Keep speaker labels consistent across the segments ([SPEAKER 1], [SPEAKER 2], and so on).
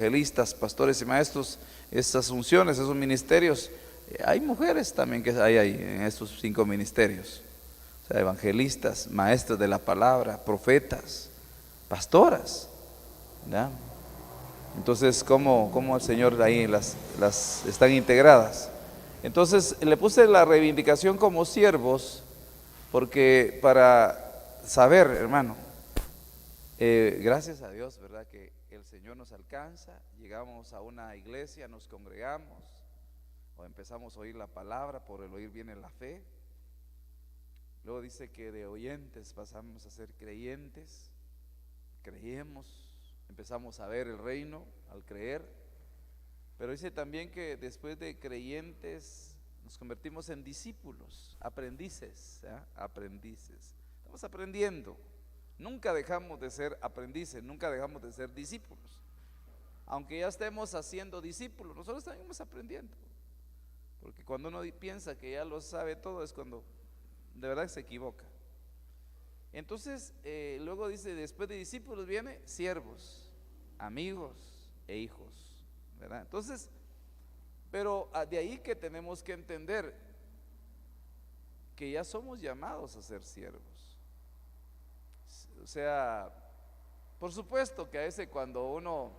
[SPEAKER 1] evangelistas, pastores y maestros, estas funciones, esos ministerios. Hay mujeres también que hay ahí en estos 5 ministerios. O sea, evangelistas, maestros de la palabra, profetas, pastoras, ¿ya? Entonces, ¿cómo el Señor ahí las están integradas? Entonces, le puse la reivindicación como siervos, porque para saber, hermano, gracias a Dios, ¿verdad? Que el Señor nos alcanza, llegamos a una iglesia, nos congregamos, o empezamos a oír la palabra, por el oír viene la fe. Luego dice que de oyentes pasamos a ser creyentes, creemos, empezamos a ver el reino al creer, pero dice también que después de creyentes nos convertimos en discípulos, aprendices, ¿eh? Aprendices, estamos aprendiendo. Nunca dejamos de ser aprendices, nunca dejamos de ser discípulos. Aunque ya estemos haciendo discípulos, nosotros estamos aprendiendo. Porque cuando uno piensa que ya lo sabe todo es cuando de verdad se equivoca. Entonces, luego dice, después de discípulos viene siervos, amigos e hijos, ¿verdad? Entonces, pero de ahí que tenemos que entender que ya somos llamados a ser siervos. O sea, por supuesto que a veces cuando uno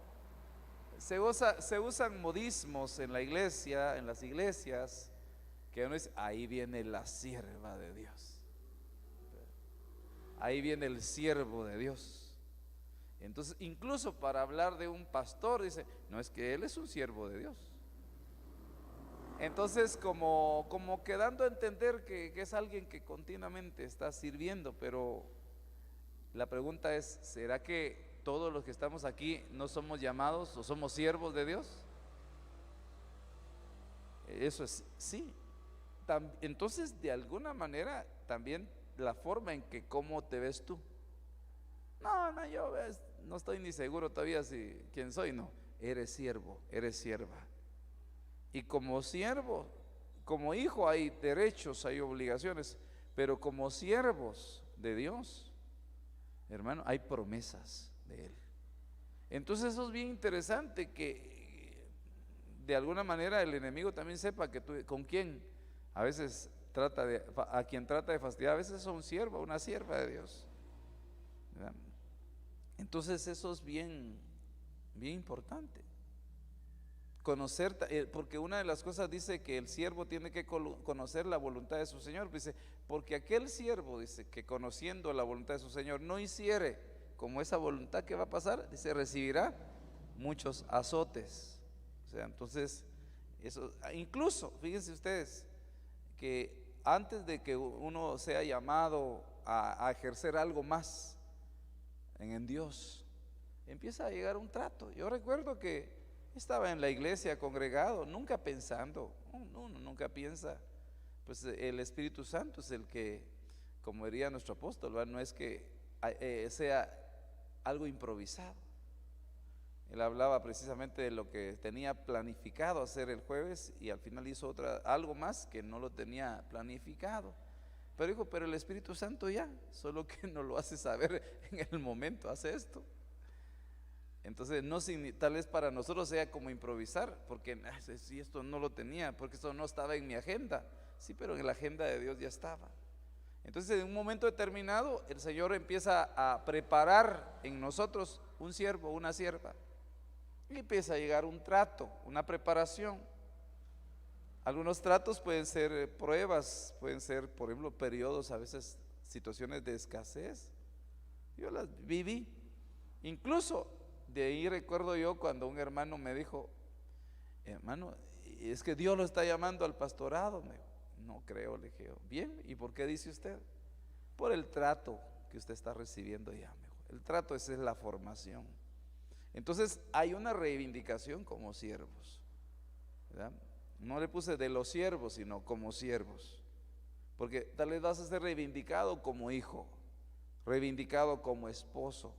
[SPEAKER 1] se usan modismos en la iglesia, en las iglesias, que uno dice, ahí viene la sierva de Dios, ahí viene el siervo de Dios. Entonces, incluso para hablar de un pastor, dice, no, es que él es un siervo de Dios. Entonces, como quedando a entender que es alguien que continuamente está sirviendo, pero la pregunta es, ¿será que todos los que estamos aquí no somos llamados o somos siervos de Dios? Eso es, sí. Entonces, de alguna manera, también la forma en que cómo te ves tú. No, yo no estoy ni seguro todavía si quién soy, no. Eres siervo, eres sierva. Y como siervo, como hijo hay derechos, hay obligaciones, pero como siervos de Dios, hermano, hay promesas de Él. Entonces eso es bien interesante, que de alguna manera el enemigo también sepa que tú, con quién a veces a quien trata de fastidiar, a veces es un siervo, una sierva de Dios, ¿verdad? Entonces eso es bien importante. Conocer, porque una de las cosas dice que el siervo tiene que conocer la voluntad de su Señor. Dice, porque aquel siervo, dice, que conociendo la voluntad de su Señor no hiciere como esa voluntad, que va a pasar, dice, recibirá muchos azotes. O sea, entonces, eso, incluso, fíjense ustedes, que antes de que uno sea llamado a ejercer algo más en Dios, empieza a llegar un trato. Yo recuerdo que estaba en la iglesia congregado, nunca pensando, uno nunca piensa, pues el Espíritu Santo es el que, como diría nuestro apóstol, ¿verdad? No es que sea algo improvisado. Él hablaba precisamente de lo que tenía planificado hacer el jueves y al final hizo algo más que no lo tenía planificado. Pero dijo, pero el Espíritu Santo ya, solo que no lo hace saber en el momento, hace esto. Entonces, tal vez para nosotros sea como improvisar, porque si esto no lo tenía, porque esto no estaba en mi agenda. Sí, pero en la agenda de Dios ya estaba. Entonces, en un momento determinado, el Señor empieza a preparar en nosotros un siervo, una sierva, y empieza a llegar un trato, una preparación. Algunos tratos pueden ser pruebas, pueden ser, por ejemplo, periodos, a veces situaciones de escasez. Yo las viví, incluso. De ahí recuerdo yo cuando un hermano me dijo, hermano, es que Dios lo está llamando al pastorado. Me dijo, no creo, le dije yo. Bien, ¿y por qué dice usted? Por el trato que usted está recibiendo ya, me dijo. El trato, esa es la formación. Entonces hay una reivindicación como siervos, ¿verdad? No le puse de los siervos, sino como siervos, porque tal vez vas a ser reivindicado como hijo, reivindicado como esposo,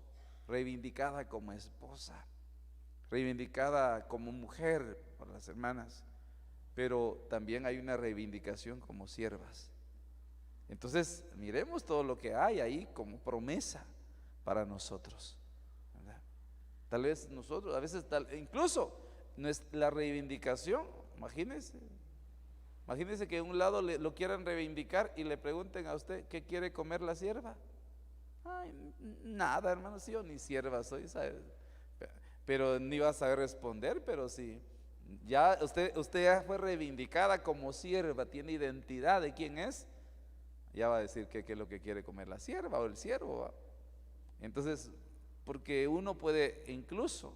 [SPEAKER 1] reivindicada como esposa, reivindicada como mujer por las hermanas, pero también hay una reivindicación como siervas. Entonces, miremos todo lo que hay ahí como promesa para nosotros, ¿verdad? Tal vez nosotros, a veces incluso la reivindicación, imagínense que de un lado lo quieran reivindicar y le pregunten a usted, ¿qué quiere comer la sierva? Ay, nada, hermano, sí, yo ni sierva soy, ¿sabe? Pero ni va a saber responder, pero sí, ya usted ya fue reivindicada como sierva, tiene identidad de quién es, ya va a decir qué es lo que quiere comer la sierva o el siervo, ¿va? Entonces, porque uno puede incluso,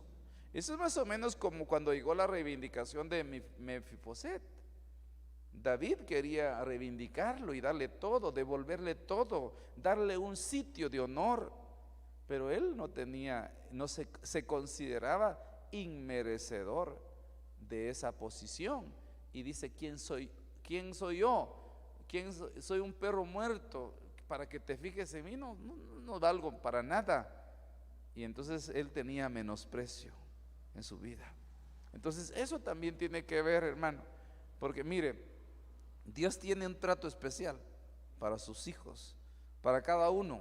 [SPEAKER 1] eso es más o menos como cuando llegó la reivindicación de Mefiboset. David quería reivindicarlo y darle todo, devolverle todo, darle un sitio de honor, pero él se consideraba inmerecedor de esa posición. Y dice, ¿quién soy yo? Soy un perro muerto para que te fijes en mí? No valgo para nada. Y entonces él tenía menosprecio en su vida. Entonces eso también tiene que ver, hermano, porque mire, Dios tiene un trato especial para sus hijos, para cada uno,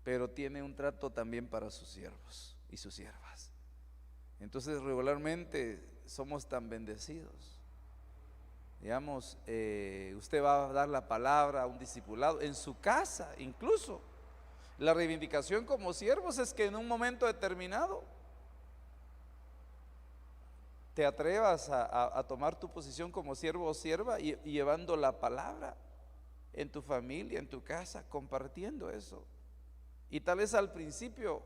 [SPEAKER 1] pero tiene un trato también para sus siervos y sus siervas. Entonces regularmente somos tan bendecidos. Digamos, usted va a dar la palabra a un discipulado en su casa, incluso. La reivindicación como siervos es que en un momento determinado te atrevas a tomar tu posición como siervo o sierva y llevando la palabra en tu familia, en tu casa, compartiendo eso. Y tal vez al principio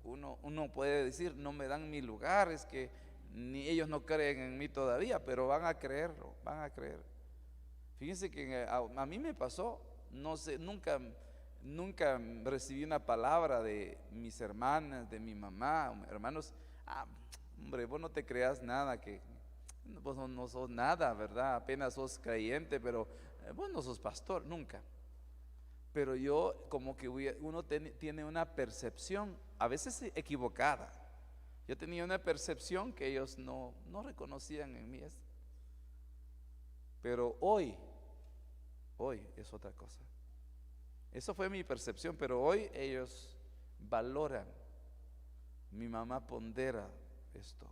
[SPEAKER 1] uno puede decir, no me dan mi lugar, es que ni ellos no creen en mí todavía, pero van a creerlo, van a creer. Fíjense que a mí me pasó, no sé, nunca recibí una palabra de mis hermanas, de mi mamá, hermanos, hombre, vos no te creas nada, que vos no sos nada, ¿verdad? Apenas sos creyente, pero vos no sos pastor, nunca. Pero yo, como que uno tiene una percepción, a veces equivocada. Yo tenía una percepción que ellos no reconocían en mí. Pero hoy es otra cosa. Eso fue mi percepción, pero hoy ellos valoran. Mi mamá pondera esto.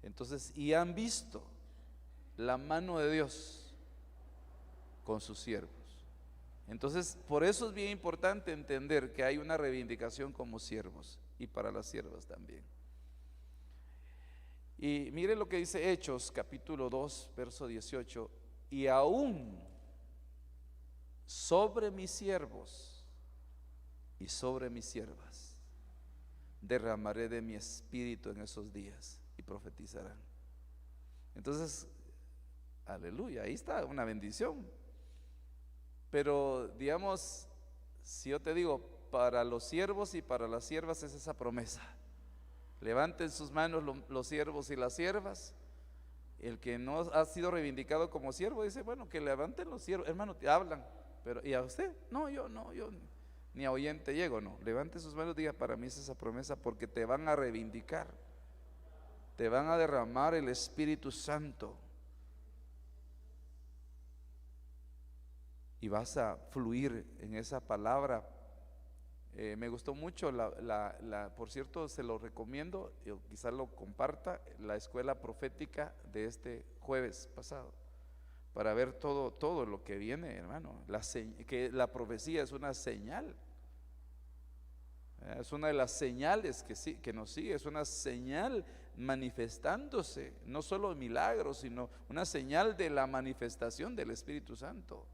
[SPEAKER 1] Entonces, y han visto la mano de Dios con sus siervos. Entonces, por eso es bien importante entender que hay una reivindicación como siervos y para las siervas también. Y mire lo que dice Hechos capítulo 2 verso 18: y aún sobre mis siervos y sobre mis siervas derramaré de mi espíritu en esos días y profetizarán. Entonces, aleluya, ahí está una bendición. Pero digamos, si yo te digo, para los siervos y para las siervas es esa promesa. Levanten sus manos los siervos y las siervas. El que no ha sido reivindicado como siervo dice, bueno, que levanten los siervos. Hermano, te hablan, pero ¿y a usted? No, yo ni a oyente llego, no. Levante sus manos y diga, para mí es esa promesa, porque te van a reivindicar, te van a derramar el Espíritu Santo y vas a fluir en esa palabra. Me gustó mucho, por cierto, se lo recomiendo, quizás lo comparta, la escuela profética de este jueves pasado, para ver todo lo que viene, hermano. Que la profecía es una señal, es una de las señales que nos sigue, es una señal manifestándose, no solo milagros, sino una señal de la manifestación del Espíritu Santo.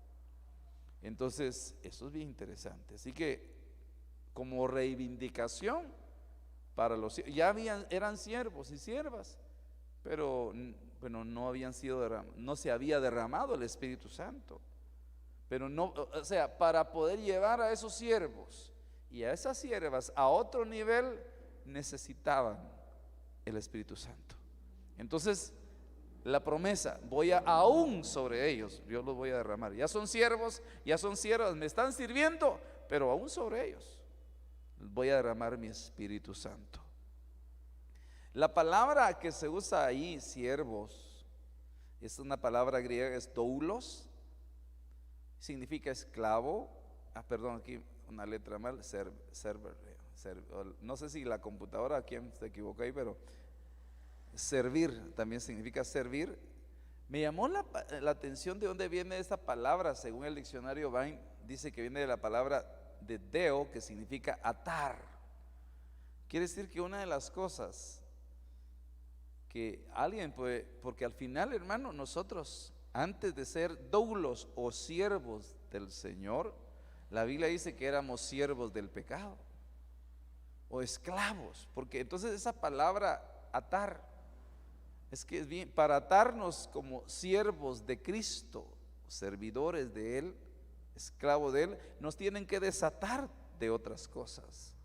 [SPEAKER 1] Entonces, eso es bien interesante. Así que, como reivindicación para los eran siervos y siervas, pero bueno, no se había derramado el Espíritu Santo. Pero no, o sea, para poder llevar a esos siervos y a esas siervas a otro nivel, necesitaban el Espíritu Santo. Entonces, la promesa, aún sobre ellos, yo los voy a derramar. Ya son siervos, ya son siervas, me están sirviendo, pero aún sobre ellos voy a derramar mi Espíritu Santo. La palabra que se usa ahí, siervos, es una palabra griega, es doulos, significa esclavo. Perdón, aquí una letra mal, no sé si la computadora, quién se equivocó ahí, pero servir también significa servir. Me llamó la atención de dónde viene esta palabra. Según el diccionario Vine, dice que viene de la palabra de deo, que significa atar. Quiere decir que una de las cosas que alguien puede, porque al final, hermano, nosotros antes de ser doulos o siervos del Señor, la Biblia dice que éramos siervos del pecado o esclavos, porque entonces esa palabra atar es que es bien, para atarnos como siervos de Cristo, servidores de Él, esclavos de Él, nos tienen que desatar de otras cosas.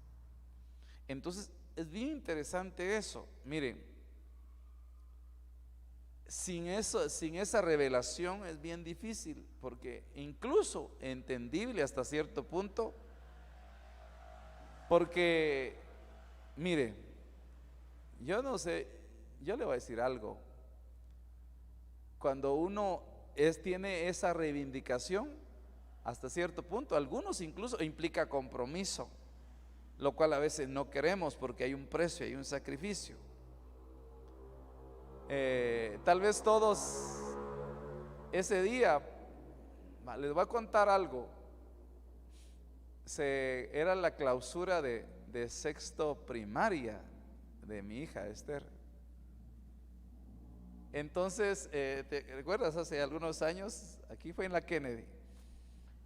[SPEAKER 1] Entonces es bien interesante eso. Miren, sin esa revelación es bien difícil, porque incluso entendible hasta cierto punto, porque mire, yo no sé, yo le voy a decir algo. Cuando uno tiene esa reivindicación, hasta cierto punto, algunos incluso implica compromiso, lo cual a veces no queremos porque hay un precio, hay un sacrificio. Tal vez todos ese día, les voy a contar algo. Era la clausura de sexto primaria de mi hija Esther. Entonces, ¿te recuerdas? Hace algunos años, aquí fue en la Kennedy,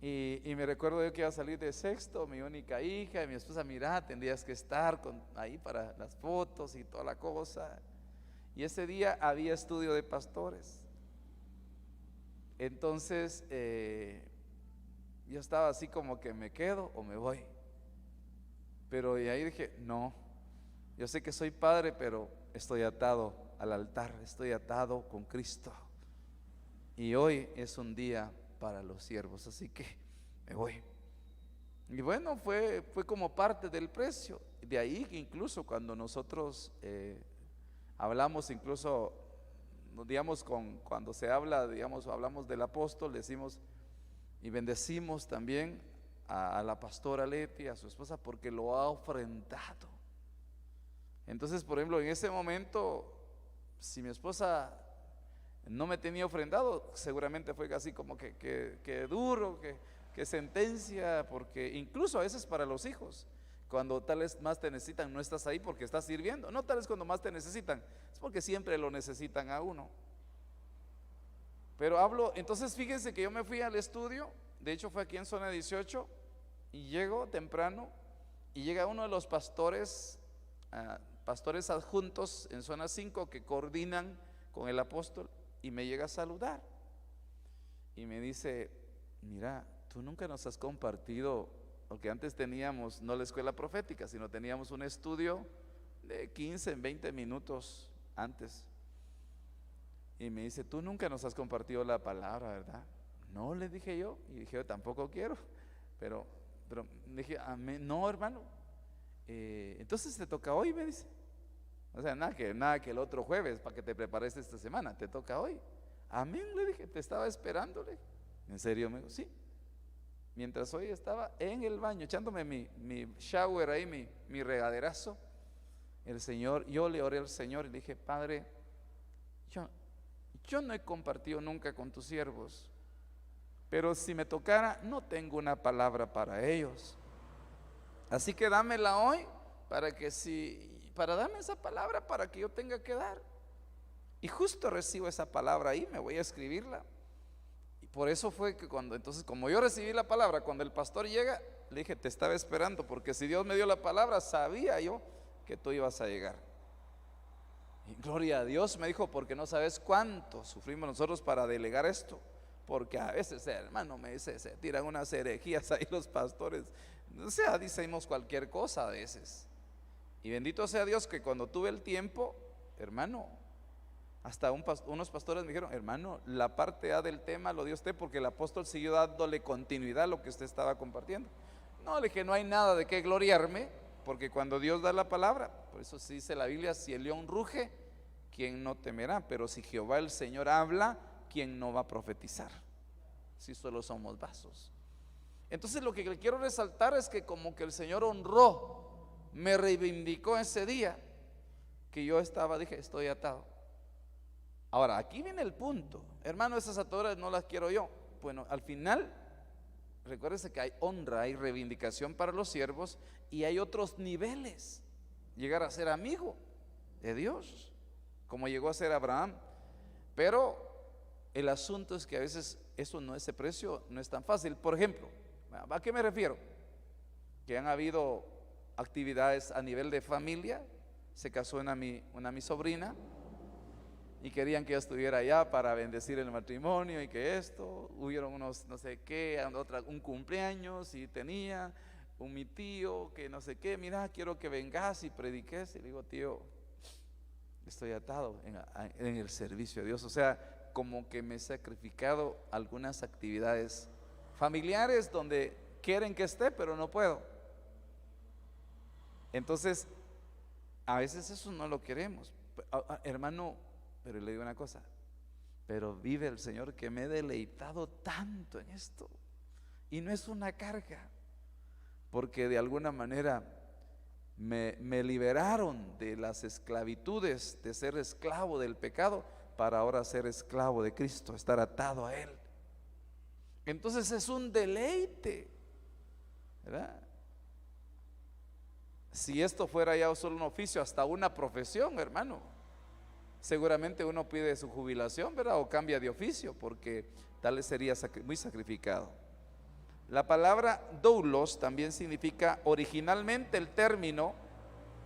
[SPEAKER 1] y me recuerdo yo que iba a salir de sexto, mi única hija, y mi esposa, mira, tendrías que estar ahí para las fotos y toda la cosa. Y ese día había estudio de pastores. Entonces yo estaba así como que me quedo o me voy. Pero y ahí dije, no, yo sé que soy padre, pero estoy atado al altar, estoy atado con Cristo. Y hoy es un día para los siervos, así que me voy. Y bueno, fue como parte del precio. De ahí que incluso cuando nosotros hablamos, incluso digamos cuando se habla, digamos, hablamos del apóstol, decimos y bendecimos también a la pastora Leti, a su esposa, porque lo ha ofrendado. Entonces, por ejemplo, en ese momento, si mi esposa no me tenía ofrendado, seguramente fue así como que duro, que sentencia, porque incluso a veces para los hijos, cuando tal vez más te necesitan, no estás ahí porque estás sirviendo. No tal vez cuando más te necesitan, es porque siempre lo necesitan a uno. Pero entonces fíjense que yo me fui al estudio, de hecho fue aquí en zona 18, y llego temprano, y llega uno de los pastores adjuntos en zona 5 que coordinan con el apóstol, y me llega a saludar, y me dice, mira, tú nunca nos has compartido, porque antes teníamos no la escuela profética, sino teníamos un estudio de 15, 20 minutos antes. Y me dice, tú nunca nos has compartido la palabra, ¿verdad? No, le dije yo, y dije, yo tampoco quiero, pero dije, amén, no, hermano, entonces te toca hoy, me dice. O sea, nada que el otro jueves para que te prepares esta semana, te toca hoy. Amén, le dije, te estaba esperándole. ¿En serio? Me dijo, sí. Mientras hoy estaba en el baño echándome mi shower ahí, mi regaderazo, yo le oré al Señor y le dije, Padre, yo no he compartido nunca con tus siervos, pero si me tocara, no tengo una palabra para ellos. Así que dámela hoy para darme esa palabra para que yo tenga que dar. Y justo recibo esa palabra ahí, me voy a escribirla. Y por eso fue que entonces como yo recibí la palabra, cuando el pastor llega, le dije, te estaba esperando, porque si Dios me dio la palabra, sabía yo que tú ibas a llegar. Y gloria a Dios, me dijo, porque no sabes cuánto sufrimos nosotros para delegar esto. Porque a veces, hermano, me dice, se tiran unas herejías ahí los pastores. O sea, decimos cualquier cosa a veces. Y bendito sea Dios que cuando tuve el tiempo, hermano, hasta unos pastores me dijeron, hermano, la parte A del tema lo dio usted, porque el apóstol siguió dándole continuidad a lo que usted estaba compartiendo. No, le dije, no hay nada de qué gloriarme, porque cuando Dios da la palabra, por eso se dice la Biblia, si el león ruge, ¿quién no temerá? Pero si Jehová el Señor habla, ¿quién no va a profetizar? Si solo somos vasos. Entonces lo que le quiero resaltar es que como que el Señor honró me reivindicó ese día que yo estaba, dije, estoy atado. Ahora, aquí viene el punto, hermano, esas ataduras no las quiero yo. Bueno, al final, recuérdese que hay honra, hay reivindicación para los siervos y hay otros niveles. Llegar a ser amigo de Dios, como llegó a ser Abraham. Pero el asunto es que a veces eso no, ese precio no es tan fácil. Por ejemplo, ¿a qué me refiero? Que han habido actividades a nivel de familia. Se casó una mi sobrina y querían que yo estuviera allá para bendecir el matrimonio y que esto, hubieron unos no sé qué, un cumpleaños y tenía mi tío que no sé qué, mira, quiero que vengas y prediques. Y le digo, tío, estoy atado en el servicio de Dios. O sea, como que me he sacrificado algunas actividades familiares donde quieren que esté, pero no puedo. Entonces, a veces eso no lo queremos, hermano. Pero le digo una cosa, pero vive el Señor que me he deleitado tanto en esto, y no es una carga, porque de alguna manera me liberaron de las esclavitudes, de ser esclavo del pecado, para ahora ser esclavo de Cristo, estar atado a Él. Entonces es un deleite, ¿verdad? Si esto fuera ya solo un oficio, hasta una profesión, hermano, seguramente uno pide su jubilación, ¿verdad? O cambia de oficio, porque tal sería muy sacrificado. La palabra doulos también significa originalmente el término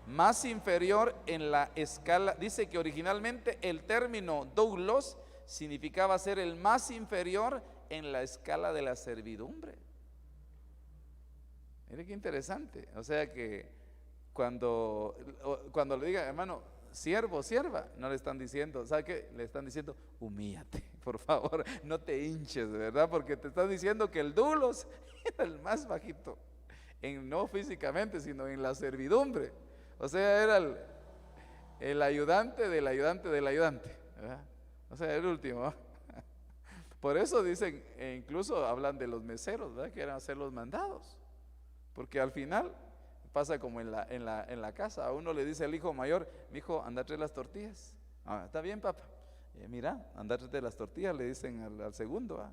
[SPEAKER 1] más inferior en la escala. Dice que originalmente el término doulos significaba ser el más inferior en la escala de la servidumbre. Mire qué interesante. O sea que cuando le diga, hermano, siervo, sierva, no le están diciendo, ¿sabe qué? Le están diciendo, humíllate, por favor, no te hinches, ¿verdad? Porque te están diciendo que el doulos era el más bajito, no físicamente, sino en la servidumbre. O sea, era el ayudante del ayudante del ayudante, ¿verdad? O sea, el último, ¿verdad? Por eso dicen, incluso hablan de los meseros, ¿verdad? Que eran hacer los mandados, porque al final pasa como en la casa. A uno le dice al hijo mayor, mi hijo, anda a traer las tortillas. Está bien, papá. Mira, anda a traer las tortillas, le dicen al segundo, ¿va?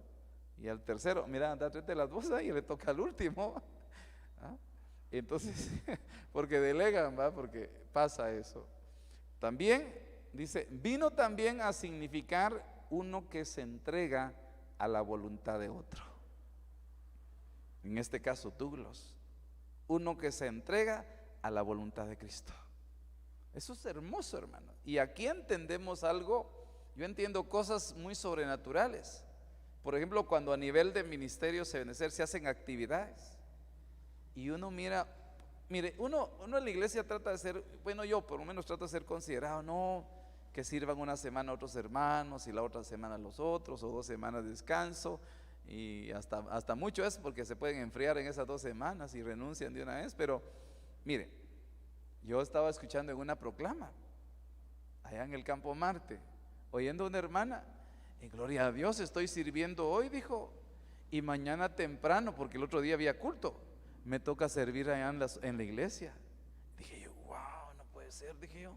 [SPEAKER 1] Y al tercero, mira, anda a traer las bolsas, y le toca al último. Entonces, porque delegan, ¿va? Porque pasa eso. También dice, vino también a significar uno que se entrega a la voluntad de otro. En este caso, doulos. Uno que se entrega a la voluntad de Cristo. Eso es hermoso, hermano. Y aquí entendemos algo. Yo entiendo cosas muy sobrenaturales. Por ejemplo, cuando a nivel de ministerio se hacen actividades y uno mira, mire, uno en la iglesia trata de ser, bueno, yo por lo menos trato de ser considerado, no que sirvan una semana a otros hermanos y la otra semana a los otros, o 2 semanas de descanso. Y hasta mucho es porque se pueden enfriar en esas 2 semanas y renuncian de una vez. Pero mire, yo estaba escuchando en una proclama allá en el Campo Marte, oyendo a una hermana, en gloria a Dios estoy sirviendo hoy, dijo, y mañana temprano, porque el otro día había culto, me toca servir allá en la iglesia. Dije yo, wow, no puede ser, dije yo.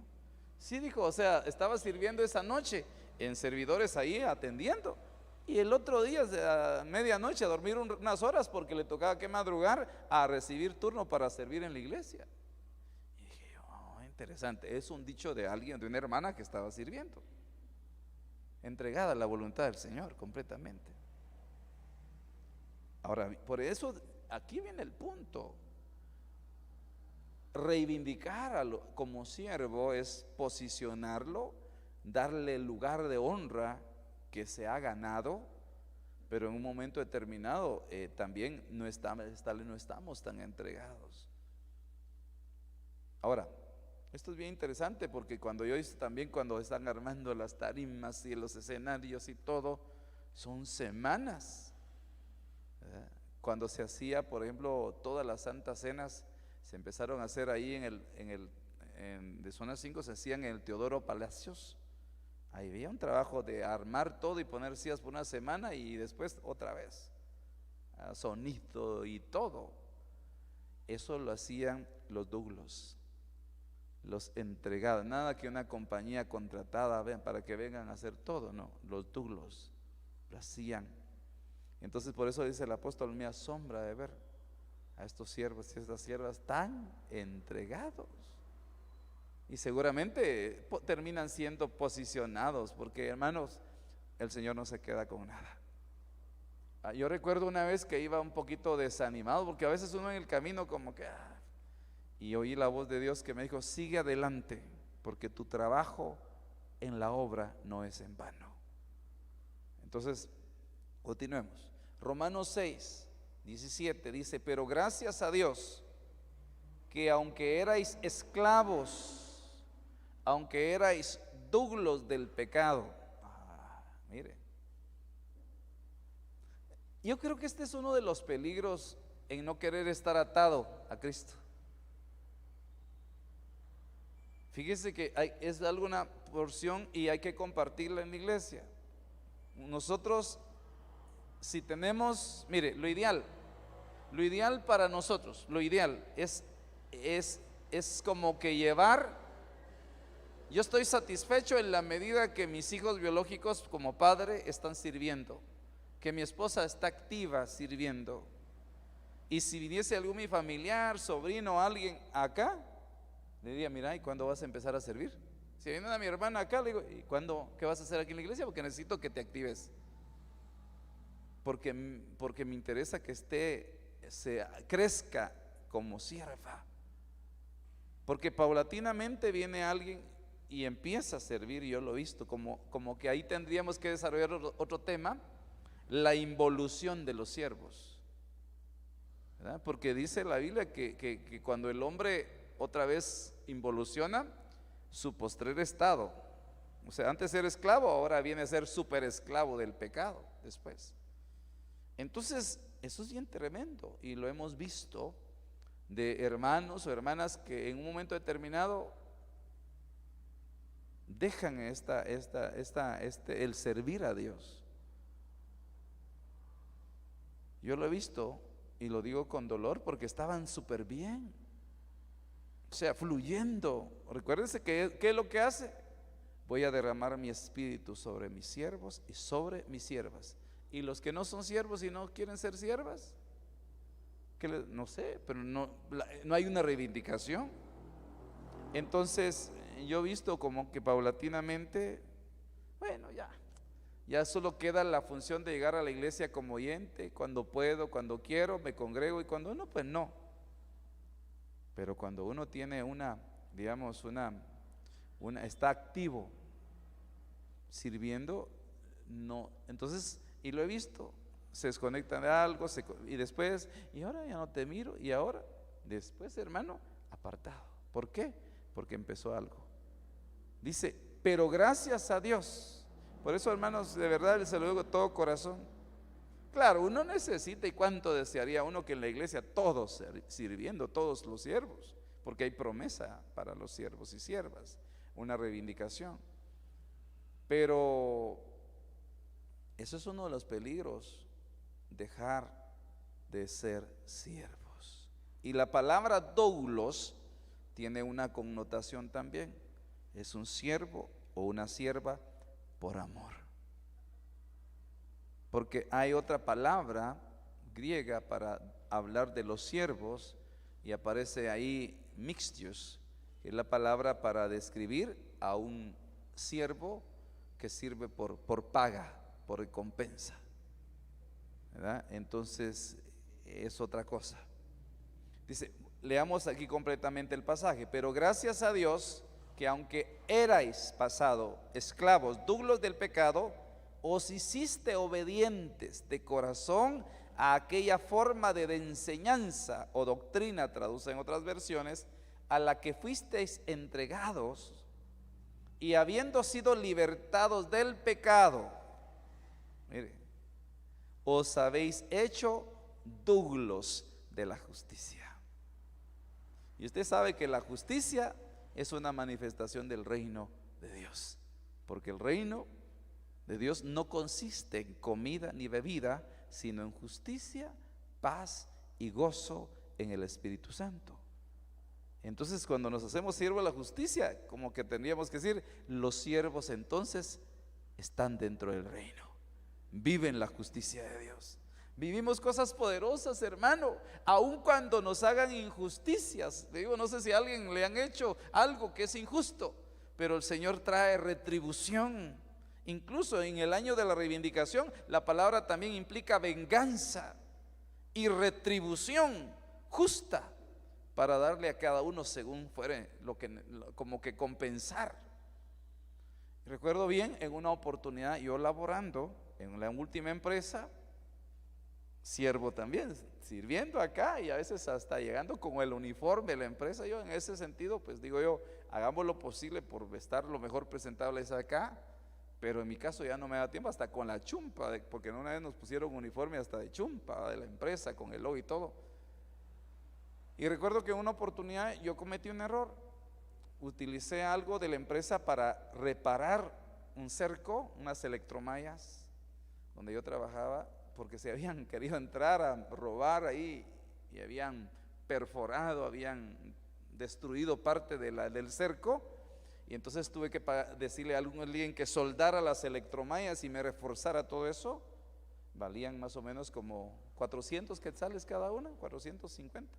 [SPEAKER 1] Sí, dijo, o sea, estaba sirviendo esa noche en servidores ahí atendiendo, y el otro día a medianoche a dormir unas horas porque le tocaba que madrugar a recibir turno para servir en la iglesia. Y dije, oh, interesante, es un dicho de alguien, de una hermana que estaba sirviendo, entregada a la voluntad del Señor completamente. Ahora, por eso aquí viene el punto. Reivindicar como siervo es posicionarlo, darle el lugar de honra que se ha ganado, pero en un momento determinado también no estamos tan entregados. Ahora, esto es bien interesante porque cuando están armando las tarimas y los escenarios y todo, son semanas. Cuando se hacía, por ejemplo, todas las santas cenas se empezaron a hacer ahí de zona 5, se hacían en el Teodoro Palacios. Ahí había un trabajo de armar todo y poner sillas por una semana y después otra vez sonido y todo. Eso lo hacían los douglos, los entregados. Nada que una compañía contratada para que vengan a hacer todo, no, los douglos lo hacían. Entonces por eso dice el apóstol: me asombra de ver a estos siervos y estas siervas tan entregados. Y seguramente terminan siendo posicionados, porque hermanos, el Señor no se queda con nada. Yo recuerdo una vez que iba un poquito desanimado, porque a veces uno en el camino como que y oí la voz de Dios que me dijo: sigue adelante, porque tu trabajo en la obra no es en vano. Entonces, continuemos. Romanos 6:17 dice: pero gracias a Dios que aunque erais esclavos, aunque erais douglos del pecado. Mire, yo creo que este es uno de los peligros en no querer estar atado a Cristo. Fíjese que es alguna porción y hay que compartirla en la iglesia. Nosotros, si tenemos, mire, lo ideal para nosotros, lo ideal es como que llevar. Yo estoy satisfecho en la medida que mis hijos biológicos como padre están sirviendo, que mi esposa está activa sirviendo. Y si viniese algún mi familiar, sobrino, alguien acá, le diría: mira, ¿y cuándo vas a empezar a servir? Si viene a mi hermana acá, le digo: ¿y cuándo? ¿Qué vas a hacer aquí en la iglesia? Porque necesito que te actives. Porque me interesa que se crezca como sierva. Porque paulatinamente viene alguien y empieza a servir, y yo lo he visto, como que ahí tendríamos que desarrollar otro tema, la involución de los siervos, ¿verdad? Porque dice la Biblia que cuando el hombre otra vez involuciona, su postrer estado, o sea, antes era esclavo, ahora viene a ser súper esclavo del pecado después. Entonces, eso es bien tremendo, y lo hemos visto de hermanos o hermanas que en un momento determinado dejan el servir a Dios. Yo lo he visto y lo digo con dolor, porque estaban súper bien, o sea, fluyendo. Recuérdense que ¿qué es lo que hace? Voy a derramar mi espíritu sobre mis siervos y sobre mis siervas. Y los que no son siervos y no quieren ser siervas, no sé, pero no hay una reivindicación. Entonces yo he visto como que paulatinamente, bueno, ya solo queda la función de llegar a la iglesia como oyente, cuando puedo, cuando quiero, me congrego, y cuando no, pues no. Pero cuando uno tiene está activo sirviendo, no. Entonces, y lo he visto, se desconectan de algo, y después, y ahora ya no te miro, y ahora, después, hermano, apartado. ¿Por qué? Porque empezó algo. Dice: pero gracias a Dios. Por eso, hermanos, de verdad se lo digo de todo corazón. Claro, uno necesita, y cuánto desearía uno que en la iglesia todos sirviendo, todos los siervos, porque hay promesa para los siervos y siervas, una reivindicación. Pero eso es uno de los peligros, dejar de ser siervos. Y la palabra doulos tiene una connotación también. Es un siervo o una sierva por amor. Porque hay otra palabra griega para hablar de los siervos, y aparece ahí mixtios, que es la palabra para describir a un siervo que sirve por paga, por recompensa, ¿verdad? Entonces es otra cosa. Dice, leamos aquí completamente el pasaje: pero gracias a Dios que aunque erais pasado esclavos, douglos del pecado, os hiciste obedientes de corazón a aquella forma de enseñanza o doctrina, traducen otras versiones, a la que fuisteis entregados, y habiendo sido libertados del pecado, mire, os habéis hecho douglos de la justicia. Y usted sabe que la justicia es una manifestación del reino de Dios, porque el reino de Dios no consiste en comida ni bebida, sino en justicia, paz y gozo en el Espíritu Santo. Entonces, cuando nos hacemos siervos de la justicia, como que tendríamos que decir, los siervos entonces están dentro del reino, viven la justicia de Dios. Vivimos cosas poderosas, hermano, aun cuando nos hagan injusticias. Le digo, no sé si a alguien le han hecho algo que es injusto, pero el Señor trae retribución. Incluso en el año de la reivindicación, la palabra también implica venganza y retribución justa para darle a cada uno según fuere como que compensar. Recuerdo bien, en una oportunidad yo laborando en la última empresa, siervo también, sirviendo acá y a veces hasta llegando con el uniforme de la empresa. Yo en ese sentido, pues digo yo, hagamos lo posible por estar lo mejor presentables acá, pero en mi caso ya no me da tiempo, hasta con la chumpa, porque una vez nos pusieron uniforme hasta de chumpa de la empresa, con el logo y todo. Y recuerdo que en una oportunidad yo cometí un error, utilicé algo de la empresa para reparar un cerco, unas electromallas donde yo trabajaba, porque se habían querido entrar a robar ahí y habían perforado, habían destruido parte del cerco, y entonces tuve que decirle a alguien que soldara las electromallas y me reforzara todo eso. Valían más o menos como 400 quetzales cada una, 450.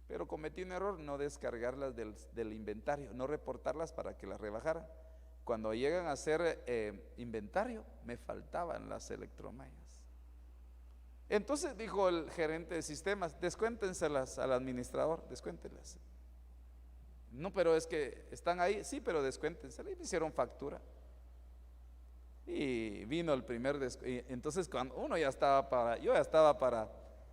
[SPEAKER 1] Pero cometí un error, no descargarlas del inventario, no reportarlas para que las rebajaran. Cuando llegan a hacer inventario, me faltaban las electromallas. Entonces dijo el gerente de sistemas, descuéntenselas al administrador, descuéntenlas. No, pero es que están ahí, sí, pero descuéntenselas. Y me hicieron factura. Y vino el primer entonces cuando yo ya estaba para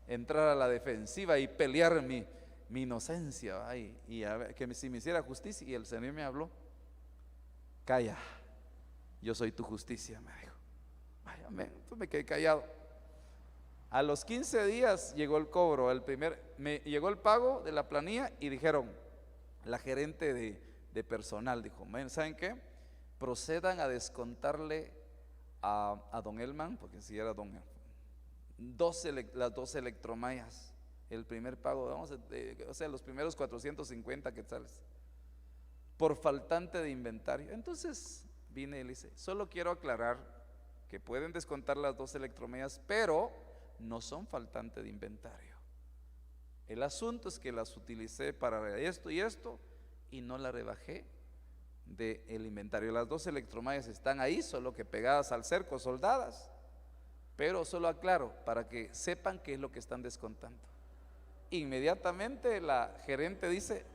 [SPEAKER 1] entrar a la defensiva y pelear mi inocencia, y a ver, si me hiciera justicia. Y el Señor me habló: calla, yo soy tu justicia, me dijo. Ay, amén. Entonces me quedé callado. A los 15 días llegó el cobro, me llegó el pago de la planilla y dijeron, la gerente de personal dijo: ¿saben qué? Procedan a descontarle a don Elman, porque si era don Elman, las 2 electromallas, el primer pago, o sea, los primeros 450 quetzales, por faltante de inventario. Entonces vine y le dice: solo quiero aclarar que pueden descontar las 2 electromallas, pero no son faltante de inventario. El asunto es que las utilicé para esto y esto y no la rebajé del inventario. Las 2 electromallas están ahí, solo que pegadas al cerco, soldadas. Pero solo aclaro para que sepan qué es lo que están descontando. Inmediatamente la gerente dice: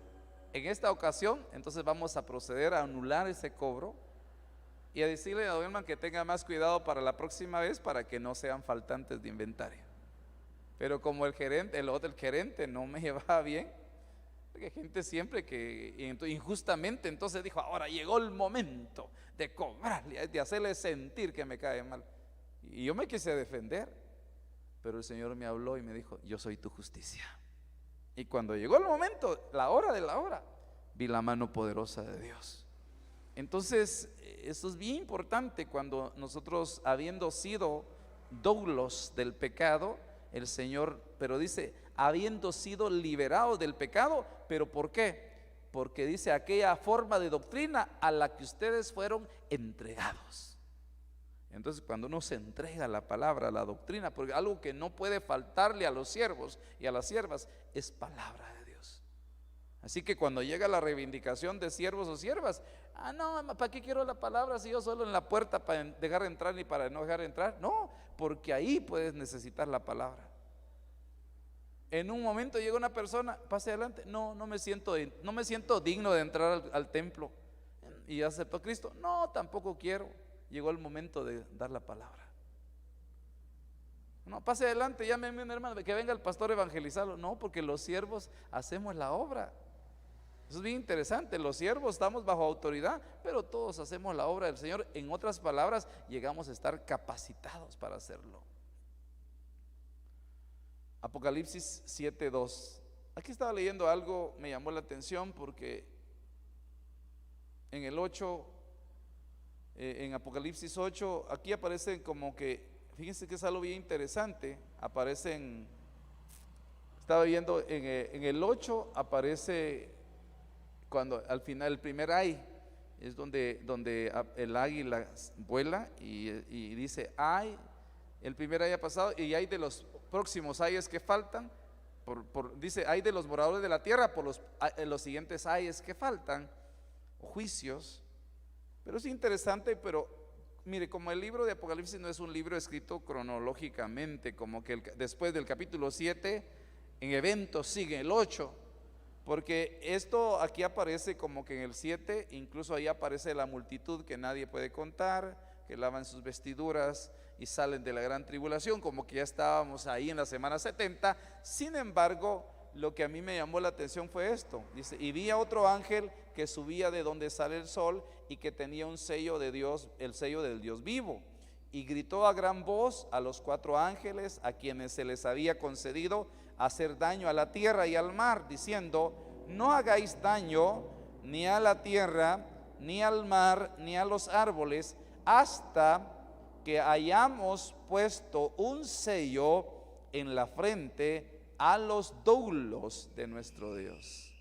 [SPEAKER 1] en esta ocasión entonces vamos a proceder a anular ese cobro y a decirle a don Elman que tenga más cuidado para la próxima vez, para que no sean faltantes de inventario. Pero como el gerente no me llevaba bien, porque gente siempre que injustamente, entonces dijo: ahora llegó el momento de cobrarle, de hacerle sentir que me cae mal. Y yo me quise defender, pero el Señor me habló y me dijo: yo soy tu justicia. Y cuando llegó el momento, la hora de la hora, vi la mano poderosa de Dios. Entonces, eso es bien importante cuando nosotros, habiendo sido doulos del pecado, el Señor, pero dice, habiendo sido liberados del pecado, ¿pero por qué? Porque dice, aquella forma de doctrina a la que ustedes fueron entregados. Entonces, cuando uno se entrega a la palabra, a la doctrina, porque algo que no puede faltarle a los siervos y a las siervas es palabra de Dios. Así que cuando llega la reivindicación de siervos o siervas, no, ¿para qué quiero la palabra si yo solo en la puerta para dejar entrar ni para no dejar entrar? No, porque ahí puedes necesitar la palabra. En un momento llega una persona, pase adelante, no me siento digno de entrar al templo y aceptó a Cristo. No, tampoco quiero. Llegó el momento de dar la palabra. No, pase adelante, llámeme un hermano, que venga el pastor a evangelizarlo. No, porque los siervos hacemos la obra. Eso es bien interesante. Los siervos estamos bajo autoridad, pero todos hacemos la obra del Señor. En otras palabras, llegamos a estar capacitados para hacerlo. Apocalipsis 7:2. Aquí estaba leyendo algo, me llamó la atención porque en el 8, en Apocalipsis 8, aquí aparecen como que, fíjense que es algo bien interesante, aparecen, estaba viendo en el 8 aparece cuando al final el primer ay es donde el águila vuela y dice ay, el primer ay ha pasado y hay de los próximos ayes que faltan, dice hay de los moradores de la tierra por los siguientes ayes que faltan, juicios. Pero es interesante, pero mire, como el libro de Apocalipsis no es un libro escrito cronológicamente, como que después del capítulo 7 en eventos sigue el 8, porque esto aquí aparece como que en el 7, incluso ahí aparece la multitud que nadie puede contar, que lavan sus vestiduras y salen de la gran tribulación, como que ya estábamos ahí en la semana 70. Sin embargo, lo que a mí me llamó la atención fue esto, dice, y vi a otro ángel que subía de donde sale el sol y que tenía un sello de Dios, el sello del Dios vivo, y gritó a gran voz a los 4 ángeles a quienes se les había concedido hacer daño a la tierra y al mar, diciendo, no hagáis daño ni a la tierra, ni al mar, ni a los árboles, hasta que hayamos puesto un sello en la frente a los doulos de nuestro Dios.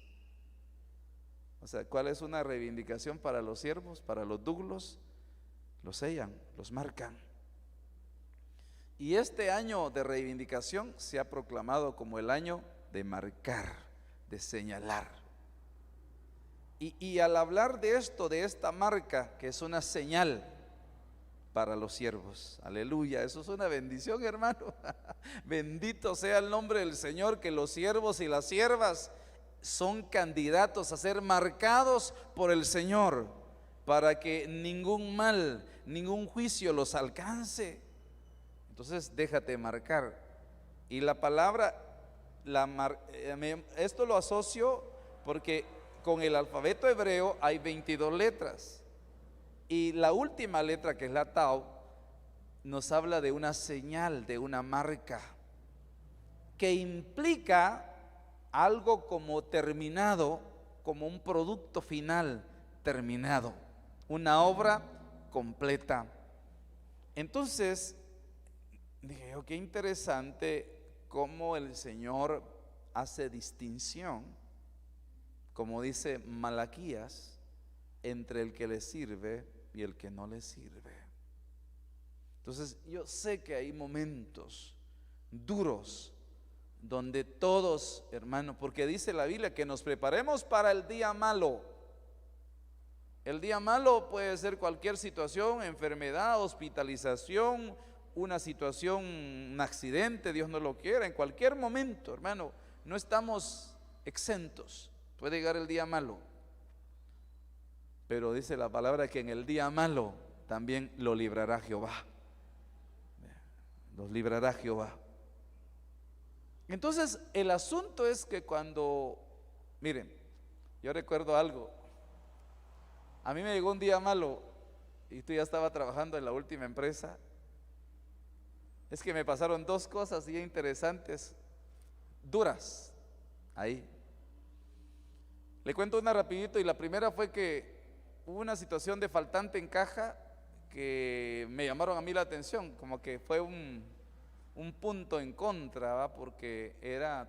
[SPEAKER 1] O sea, ¿cuál es una reivindicación para los siervos? Para los doulos, los sellan, los marcan. Y este año de reivindicación se ha proclamado como el año de marcar, de señalar. Y al hablar de esto, de esta marca, que es una señal para los siervos, aleluya, eso es una bendición, hermano. Bendito sea el nombre del Señor, que los siervos y las siervas son candidatos a ser marcados por el Señor, para que ningún mal, ningún juicio los alcance. Entonces déjate marcar. Y la palabra, esto lo asocio porque con el alfabeto hebreo hay 22 letras. Y la última letra, que es la Tau, nos habla de una señal, de una marca, que implica algo como terminado, como un producto final terminado, una obra completa. Entonces dije, oh, qué interesante cómo el Señor hace distinción, como dice Malaquías, entre el que le sirve y el que no le sirve. Entonces yo sé que hay momentos duros donde todos, hermano, porque dice la Biblia que nos preparemos para el día malo. El día malo puede ser cualquier situación, enfermedad, hospitalización, una situación, un accidente, Dios no lo quiera, en cualquier momento, hermano, no estamos exentos, puede llegar el día malo. Pero dice la palabra que en el día malo también lo librará Jehová. Los librará Jehová. Entonces el asunto es que cuando, miren, yo recuerdo algo. A mí me llegó un día malo y tú ya estaba trabajando en la última empresa. Es que me pasaron 2 cosas bien interesantes, duras, ahí. Le cuento una rapidito, y la primera fue que hubo una situación de faltante en caja que me llamaron a mí la atención, como que fue un punto en contra, ¿va? Porque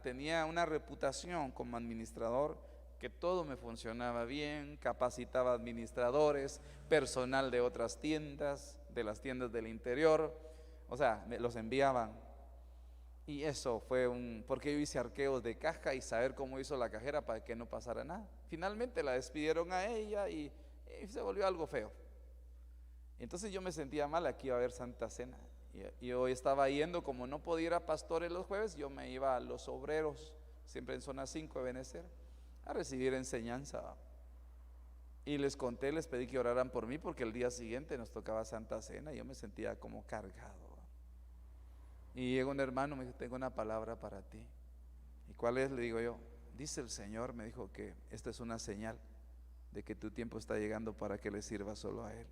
[SPEAKER 1] tenía una reputación como administrador, que todo me funcionaba bien, capacitaba administradores, personal de otras tiendas, de las tiendas del interior, o sea, me los enviaban. Y eso fue porque yo hice arqueos de caja y saber cómo hizo la cajera para que no pasara nada. Finalmente la despidieron a ella y se volvió algo feo. Entonces yo me sentía mal, aquí iba a haber Santa Cena. Y hoy estaba yendo, como no podía ir a pastores los jueves, yo me iba a los obreros, siempre en zona 5 de Benecer, a recibir enseñanza. Y les conté, les pedí que oraran por mí, porque el día siguiente nos tocaba Santa Cena y yo me sentía como cargado. Y llegó un hermano, me dijo, tengo una palabra para ti. ¿Y cuál es? Le digo yo, dice el Señor, me dijo, que esta es una señal de que tu tiempo está llegando para que le sirva solo a Él.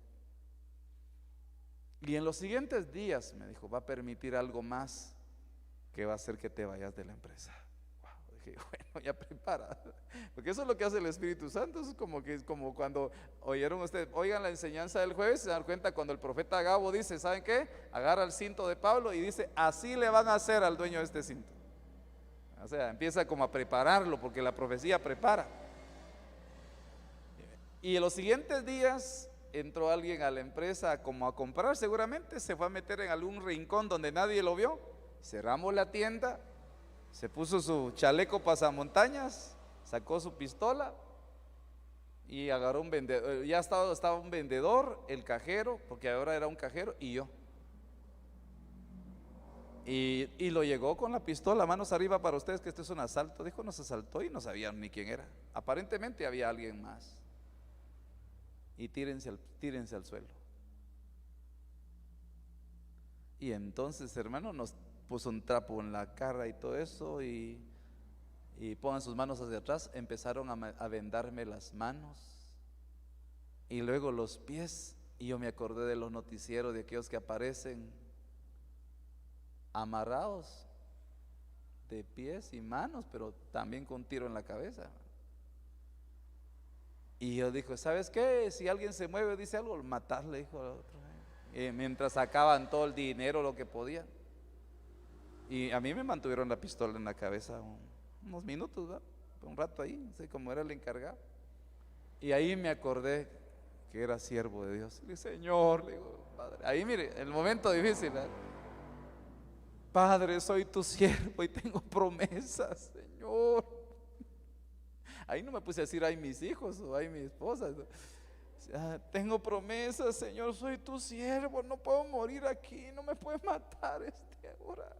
[SPEAKER 1] Y en los siguientes días, me dijo, va a permitir algo más que va a hacer que te vayas de la empresa. Wow, dije, bueno, ya prepara, porque eso es lo que hace el Espíritu Santo. Es como cuando oyeron ustedes, oigan la enseñanza del jueves, se dan cuenta cuando el profeta Gabo dice, ¿saben qué? Agarra el cinto de Pablo y dice, así le van a hacer al dueño de este cinto. O sea, empieza como a prepararlo, porque la profecía prepara. Y en los siguientes días entró alguien a la empresa como a comprar, seguramente se fue a meter en algún rincón donde nadie lo vio. Cerramos la tienda, se puso su chaleco pasamontañas, sacó su pistola y agarró un vendedor. Ya estaba un vendedor, el cajero, porque ahora era un cajero, y yo. Y lo llegó con la pistola, manos arriba para ustedes que esto es un asalto. Dijo, nos asaltó y no sabían ni quién era. Aparentemente había alguien más. Y tírense al suelo. Y entonces, hermano, nos puso un trapo en la cara y todo eso, y pongan sus manos hacia atrás. Empezaron a vendarme las manos y luego los pies. Y yo me acordé de los noticieros de aquellos que aparecen amarrados de pies y manos, pero también con tiro en la cabeza. Y yo dije, ¿sabes qué? Si alguien se mueve, dice algo, matarle, dijo al otro. Mientras sacaban todo el dinero, lo que podían. Y a mí me mantuvieron la pistola en la cabeza unos minutos, ¿verdad? Un rato ahí, no sé cómo era el encargado. Y ahí me acordé que era siervo de Dios. Le dije, Señor, le digo, Padre. Ahí mire, el momento difícil, ¿verdad? Padre, soy tu siervo y tengo promesas, Señor. Ahí no me puse a decir, ay, mis hijos o ay, mi esposa. Tengo promesas, Señor, soy tu siervo, no puedo morir aquí, no me puedes matar hora.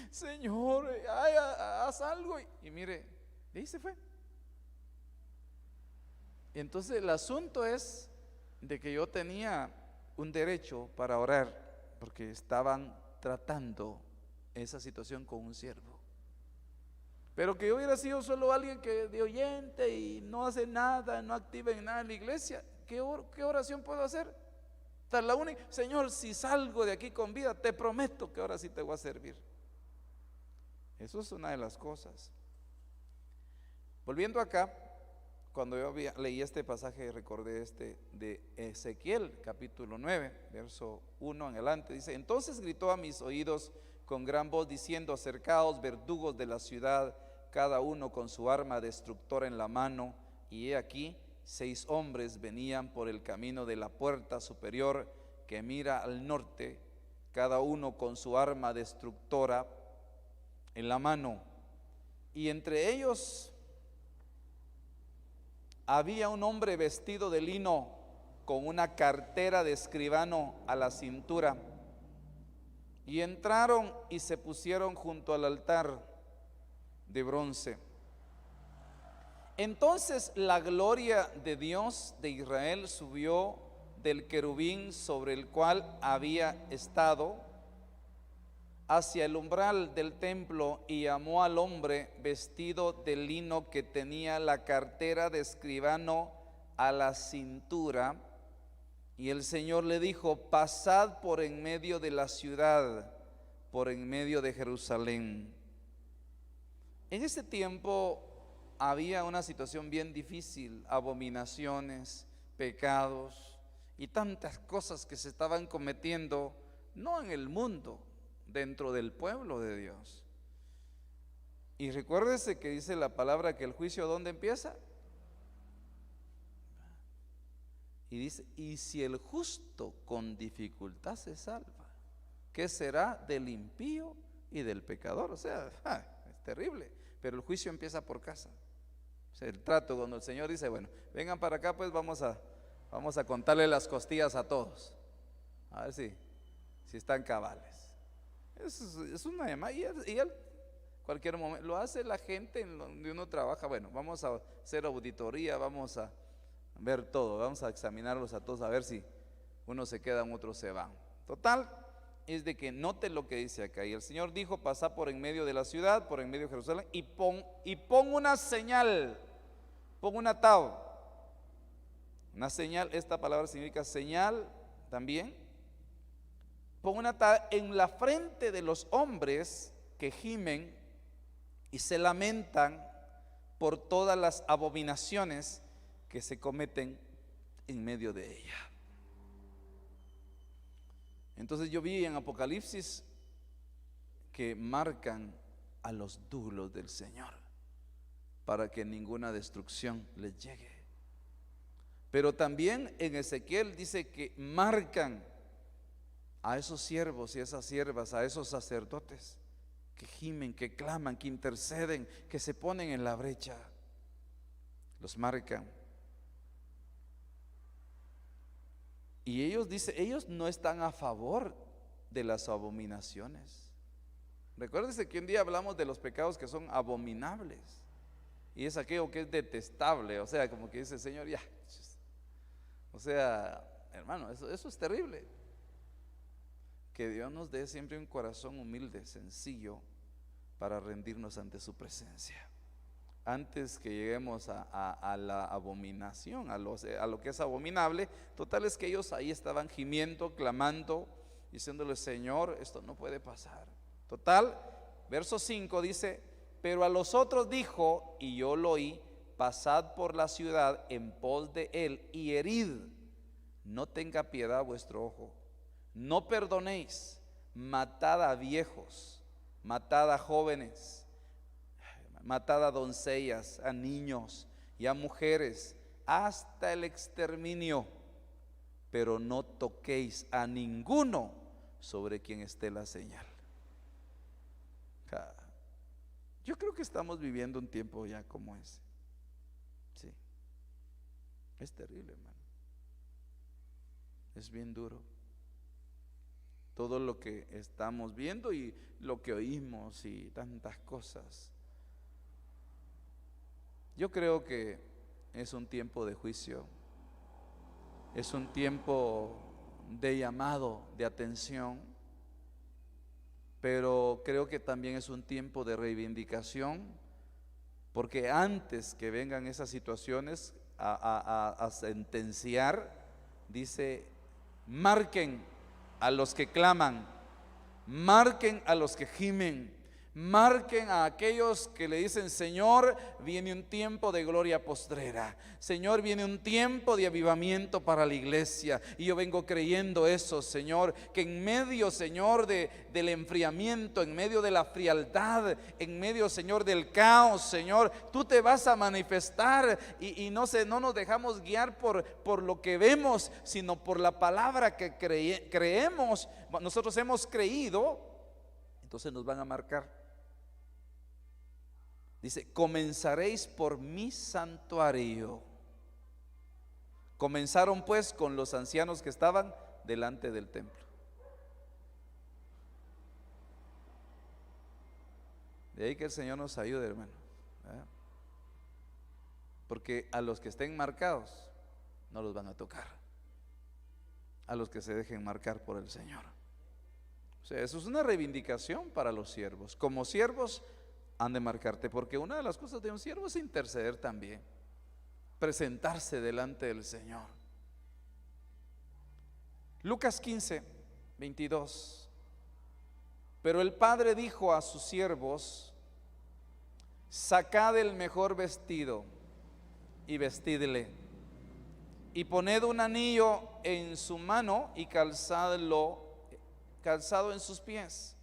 [SPEAKER 1] Señor, ay, haz algo. Y mire, y ahí se fue. Y entonces el asunto es de que yo tenía un derecho para orar, porque estaban tratando esa situación con un siervo. Pero que yo hubiera sido solo alguien que de oyente y no hace nada, no activa en nada en la iglesia, ¿qué oración puedo hacer? Esta es la única. Señor, si salgo de aquí con vida, te prometo que ahora sí te voy a servir. Eso es una de las cosas. Volviendo acá, cuando yo leí este pasaje, recordé de Ezequiel, capítulo 9, verso 1 en adelante. Dice, entonces gritó a mis oídos con gran voz diciendo, acercaos verdugos de la ciudad, cada uno con su arma destructora en la mano. Y he aquí 6 hombres venían por el camino de la puerta superior que mira al norte, cada uno con su arma destructora en la mano. Y entre ellos había un hombre vestido de lino con una cartera de escribano a la cintura. Y entraron y se pusieron junto al altar de bronce. Entonces la gloria de Dios de Israel subió del querubín sobre el cual había estado hacia el umbral del templo y llamó al hombre vestido de lino que tenía la cartera de escribano a la cintura. Y el Señor le dijo, pasad por en medio de la ciudad, por en medio de Jerusalén. En ese tiempo había una situación bien difícil, abominaciones, pecados y tantas cosas que se estaban cometiendo, no en el mundo, dentro del pueblo de Dios. Y recuérdese que dice la palabra que el juicio ¿dónde empieza? Y dice, y si el justo con dificultad se salva, ¿qué será del impío y del pecador? O sea, es terrible, pero el juicio empieza por casa. O sea, el trato cuando el Señor dice, bueno, vengan para acá, pues vamos a contarle las costillas a todos, a ver si están cabales. Es una llamada, y él cualquier momento lo hace la gente en donde uno trabaja. Bueno, vamos a hacer auditoría, vamos a ver todo, vamos a examinarlos a todos a ver si unos se quedan, otros se van. Total, es de que note lo que dice acá. Y el Señor dijo, pasá por en medio de la ciudad, por en medio de Jerusalén, y pon una señal, pon un atado. Una señal, esta palabra significa señal también. Pon una atado en la frente de los hombres que gimen y se lamentan por todas las abominaciones que se cometen en medio de ella. Entonces yo vi en Apocalipsis que marcan a los duros del Señor para que ninguna destrucción les llegue. Pero también en Ezequiel dice que marcan a esos siervos y esas siervas, a esos sacerdotes que gimen, que claman, que interceden, que se ponen en la brecha. Los marcan. Y ellos, dice, ellos no están a favor de las abominaciones. Recuérdense que un día hablamos de los pecados que son abominables. Y es aquello que es detestable. O sea, como que dice, Señor, ya. O sea, hermano, eso es terrible. Que Dios nos dé siempre un corazón humilde, sencillo, para rendirnos ante su presencia. Antes que lleguemos a la abominación, a lo que es abominable. Total es que ellos ahí estaban gimiendo, clamando, diciéndole, Señor, esto no puede pasar. Total, verso 5 dice, pero a los otros dijo, y yo lo oí, pasad por la ciudad en pos de él y herid, no tenga piedad vuestro ojo, no perdonéis, matad a viejos, matad a jóvenes, matad a doncellas, a niños y a mujeres, hasta el exterminio, pero no toquéis a ninguno sobre quien esté la señal. Yo creo que estamos viviendo un tiempo ya como ese. Sí, es terrible, hermano. Es bien duro todo lo que estamos viendo y lo que oímos y tantas cosas. Yo creo que es un tiempo de juicio, es un tiempo de llamado, de atención, pero creo que también es un tiempo de reivindicación, porque antes que vengan esas situaciones a sentenciar, dice, marquen a los que claman, marquen a los que gimen, marquen a aquellos que le dicen, Señor, viene un tiempo de gloria postrera, Señor, viene un tiempo de avivamiento para la iglesia. Y yo vengo creyendo eso, Señor, que en medio, Señor, del enfriamiento, en medio de la frialdad, en medio, Señor, del caos, Señor, tú te vas a manifestar y no nos dejamos guiar por lo que vemos, sino por la palabra que creemos. Nosotros hemos creído, entonces nos van a marcar. Dice, comenzaréis por mi santuario. Comenzaron pues con los ancianos que estaban delante del templo. De ahí que el Señor nos ayude, hermano, ¿verdad? Porque a los que estén marcados no los van a tocar, a los que se dejen marcar por el Señor. O sea, eso es una reivindicación para los siervos. Como siervos han de marcarte, porque una de las cosas de un siervo es interceder también, presentarse delante del Señor. Lucas 15, 22. Pero el padre dijo a sus siervos, sacad el mejor vestido y vestidle, y poned un anillo en su mano y calzado en sus pies,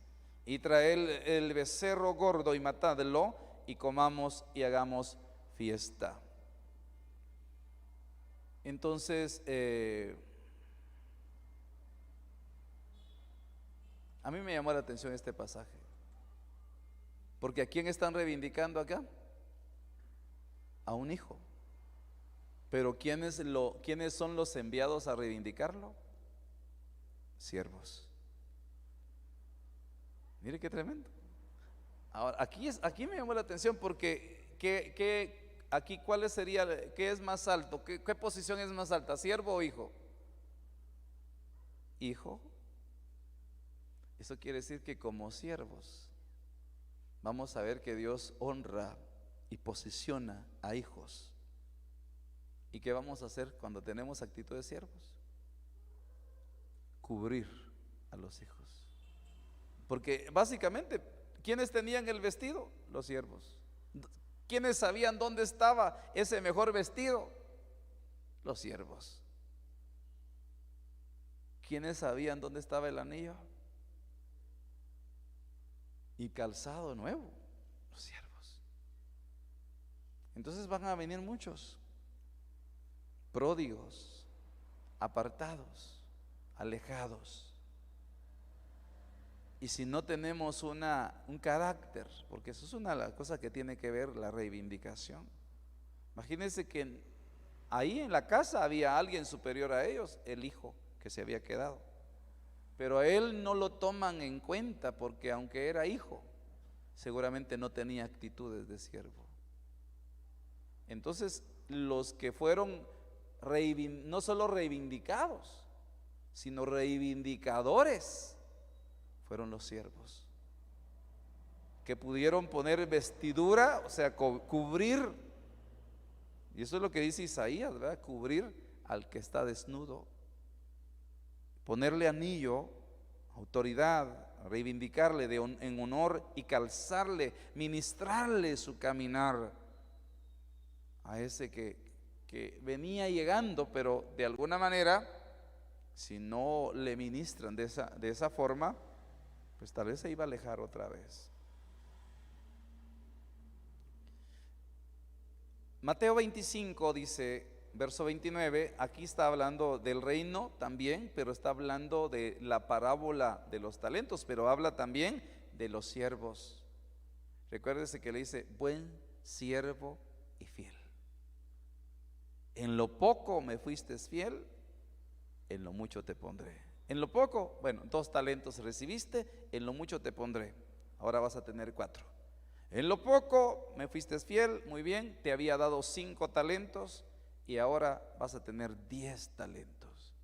[SPEAKER 1] y traed el becerro gordo y matadlo, y comamos y hagamos fiesta. Entonces, a mí me llamó la atención este pasaje, porque ¿a quién están reivindicando acá? A un hijo. Pero ¿quiénes son los enviados a reivindicarlo? Siervos. Mire qué tremendo. Ahora, aquí me llamó la atención porque aquí ¿cuál sería, qué es más alto? ¿Qué posición es más alta? ¿Siervo o hijo? Hijo. Eso quiere decir que como siervos vamos a ver que Dios honra y posiciona a hijos. ¿Y qué vamos a hacer cuando tenemos actitud de siervos? Cubrir a los hijos. Porque básicamente, ¿quiénes tenían el vestido? Los siervos. ¿Quiénes sabían dónde estaba ese mejor vestido? Los siervos. ¿Quiénes sabían dónde estaba el anillo y calzado nuevo? Los siervos. Entonces van a venir muchos pródigos, apartados, alejados. Y si no tenemos un carácter, porque eso es una de las cosas que tiene que ver la reivindicación. Imagínense que ahí en la casa había alguien superior a ellos, el hijo que se había quedado. Pero a él no lo toman en cuenta porque aunque era hijo, seguramente no tenía actitudes de siervo. Entonces los que fueron no solo reivindicados, sino reivindicadores, fueron los siervos, que pudieron poner vestidura, o sea, cubrir, y eso es lo que dice Isaías, ¿verdad? Cubrir al que está desnudo, ponerle anillo, autoridad, reivindicarle en honor y calzarle, ministrarle su caminar a ese que venía llegando, pero de alguna manera, si no le ministran de esa forma, pues tal vez se iba a alejar otra vez. Mateo 25 dice, verso 29, aquí está hablando del reino también, pero está hablando de la parábola de los talentos, pero habla también de los siervos. Recuérdese que le dice, buen siervo y fiel. En lo poco me fuiste fiel, en lo mucho te pondré. En lo poco, bueno, 2 talentos recibiste, en lo mucho te pondré. Ahora vas a tener 4. En lo poco me fuiste fiel, muy bien, te había dado 5 talentos y ahora vas a tener 10 talentos.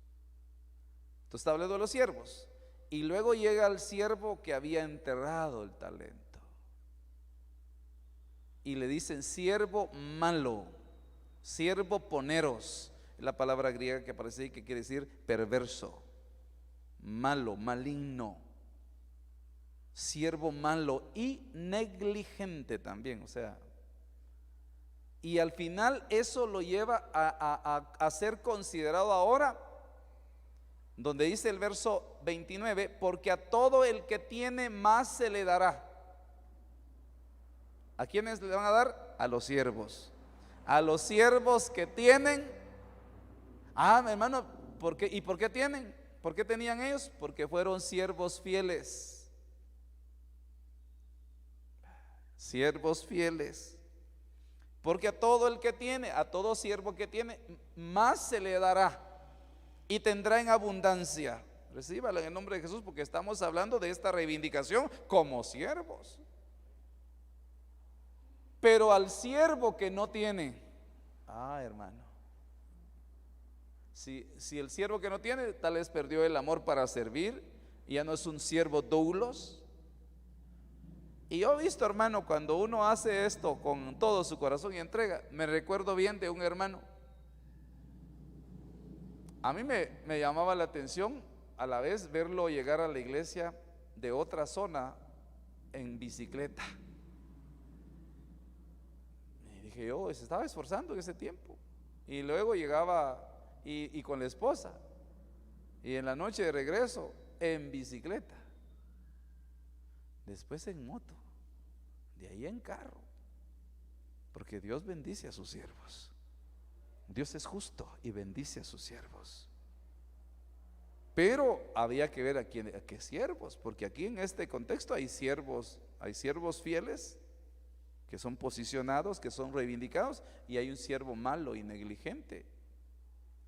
[SPEAKER 1] Entonces está hablando de los siervos. Y luego llega el siervo que había enterrado el talento. Y le dicen siervo malo, siervo poneros. Es la palabra griega que aparece ahí, que quiere decir perverso, malo, maligno. Siervo malo y negligente también, o sea, y al final eso lo lleva a ser considerado ahora, donde dice el verso 29, porque a todo el que tiene más se le dará. ¿A quiénes le van a dar? A los siervos. A los siervos que tienen. Hermano, ¿por qué? ¿Y por qué tienen? ¿Por qué tenían ellos? Porque fueron siervos fieles. Siervos fieles. Porque a todo el que tiene, a todo siervo que tiene, más se le dará y tendrá en abundancia. Recíbalo en el nombre de Jesús, porque estamos hablando de esta reivindicación como siervos. Pero al siervo que no tiene, hermano, si el siervo que no tiene, tal vez perdió el amor para servir, y ya no es un siervo doulos. Y yo he visto, hermano, cuando uno hace esto con todo su corazón y entrega, me recuerdo bien de un hermano. A mí me llamaba la atención a la vez verlo llegar a la iglesia de otra zona en bicicleta. Y dije yo, se estaba esforzando en ese tiempo. Y luego llegaba y con la esposa. Y en la noche de regreso en bicicleta. Después en moto. De ahí en carro. Porque Dios bendice a sus siervos. Dios es justo y bendice a sus siervos. Pero había que ver a qué siervos, porque aquí en este contexto hay siervos fieles que son posicionados, que son reivindicados, y hay un siervo malo y negligente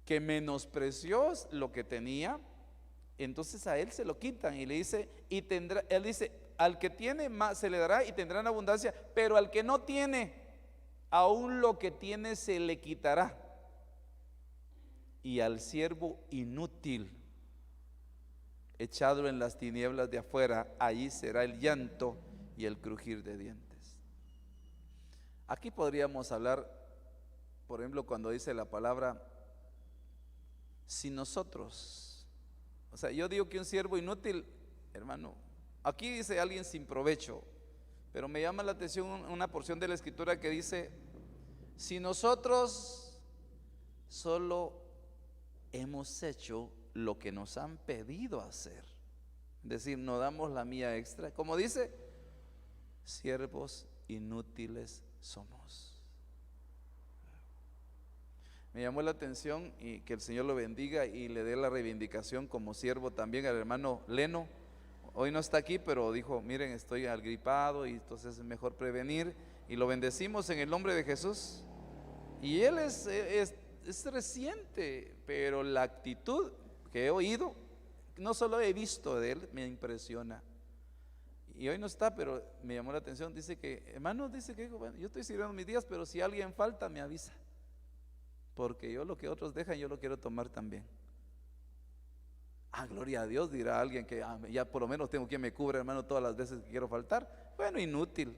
[SPEAKER 1] que menospreció lo que tenía. Entonces a él se lo quitan y le dice, él dice, al que tiene más se le dará y tendrá en abundancia, pero al que no tiene, aún lo que tiene se le quitará. Y al siervo inútil, echado en las tinieblas de afuera, allí será el llanto y el crujir de dientes. Aquí podríamos hablar, por ejemplo, cuando dice la palabra, si nosotros, o sea, yo digo que un siervo inútil, hermano, aquí dice alguien sin provecho, pero me llama la atención una porción de la escritura que dice, si nosotros solo hemos hecho lo que nos han pedido hacer, es decir, no damos la mía extra, como dice, siervos inútiles somos. Me llamó la atención y que el Señor lo bendiga y le dé la reivindicación como siervo también al hermano Leno. Hoy no está aquí, pero dijo, miren, estoy agripado y entonces es mejor prevenir. Y lo bendecimos en el nombre de Jesús. Y él es reciente, pero la actitud que he oído, no solo he visto de él, me impresiona. Y hoy no está, pero me llamó la atención. Dice que, hermano, dice que bueno, yo estoy sirviendo mis días, pero si alguien falta, me avisa. Porque yo lo que otros dejan, yo lo quiero tomar también. Gloria a Dios, dirá alguien que ya por lo menos tengo quien me cubra, hermano, todas las veces que quiero faltar. Bueno, inútil,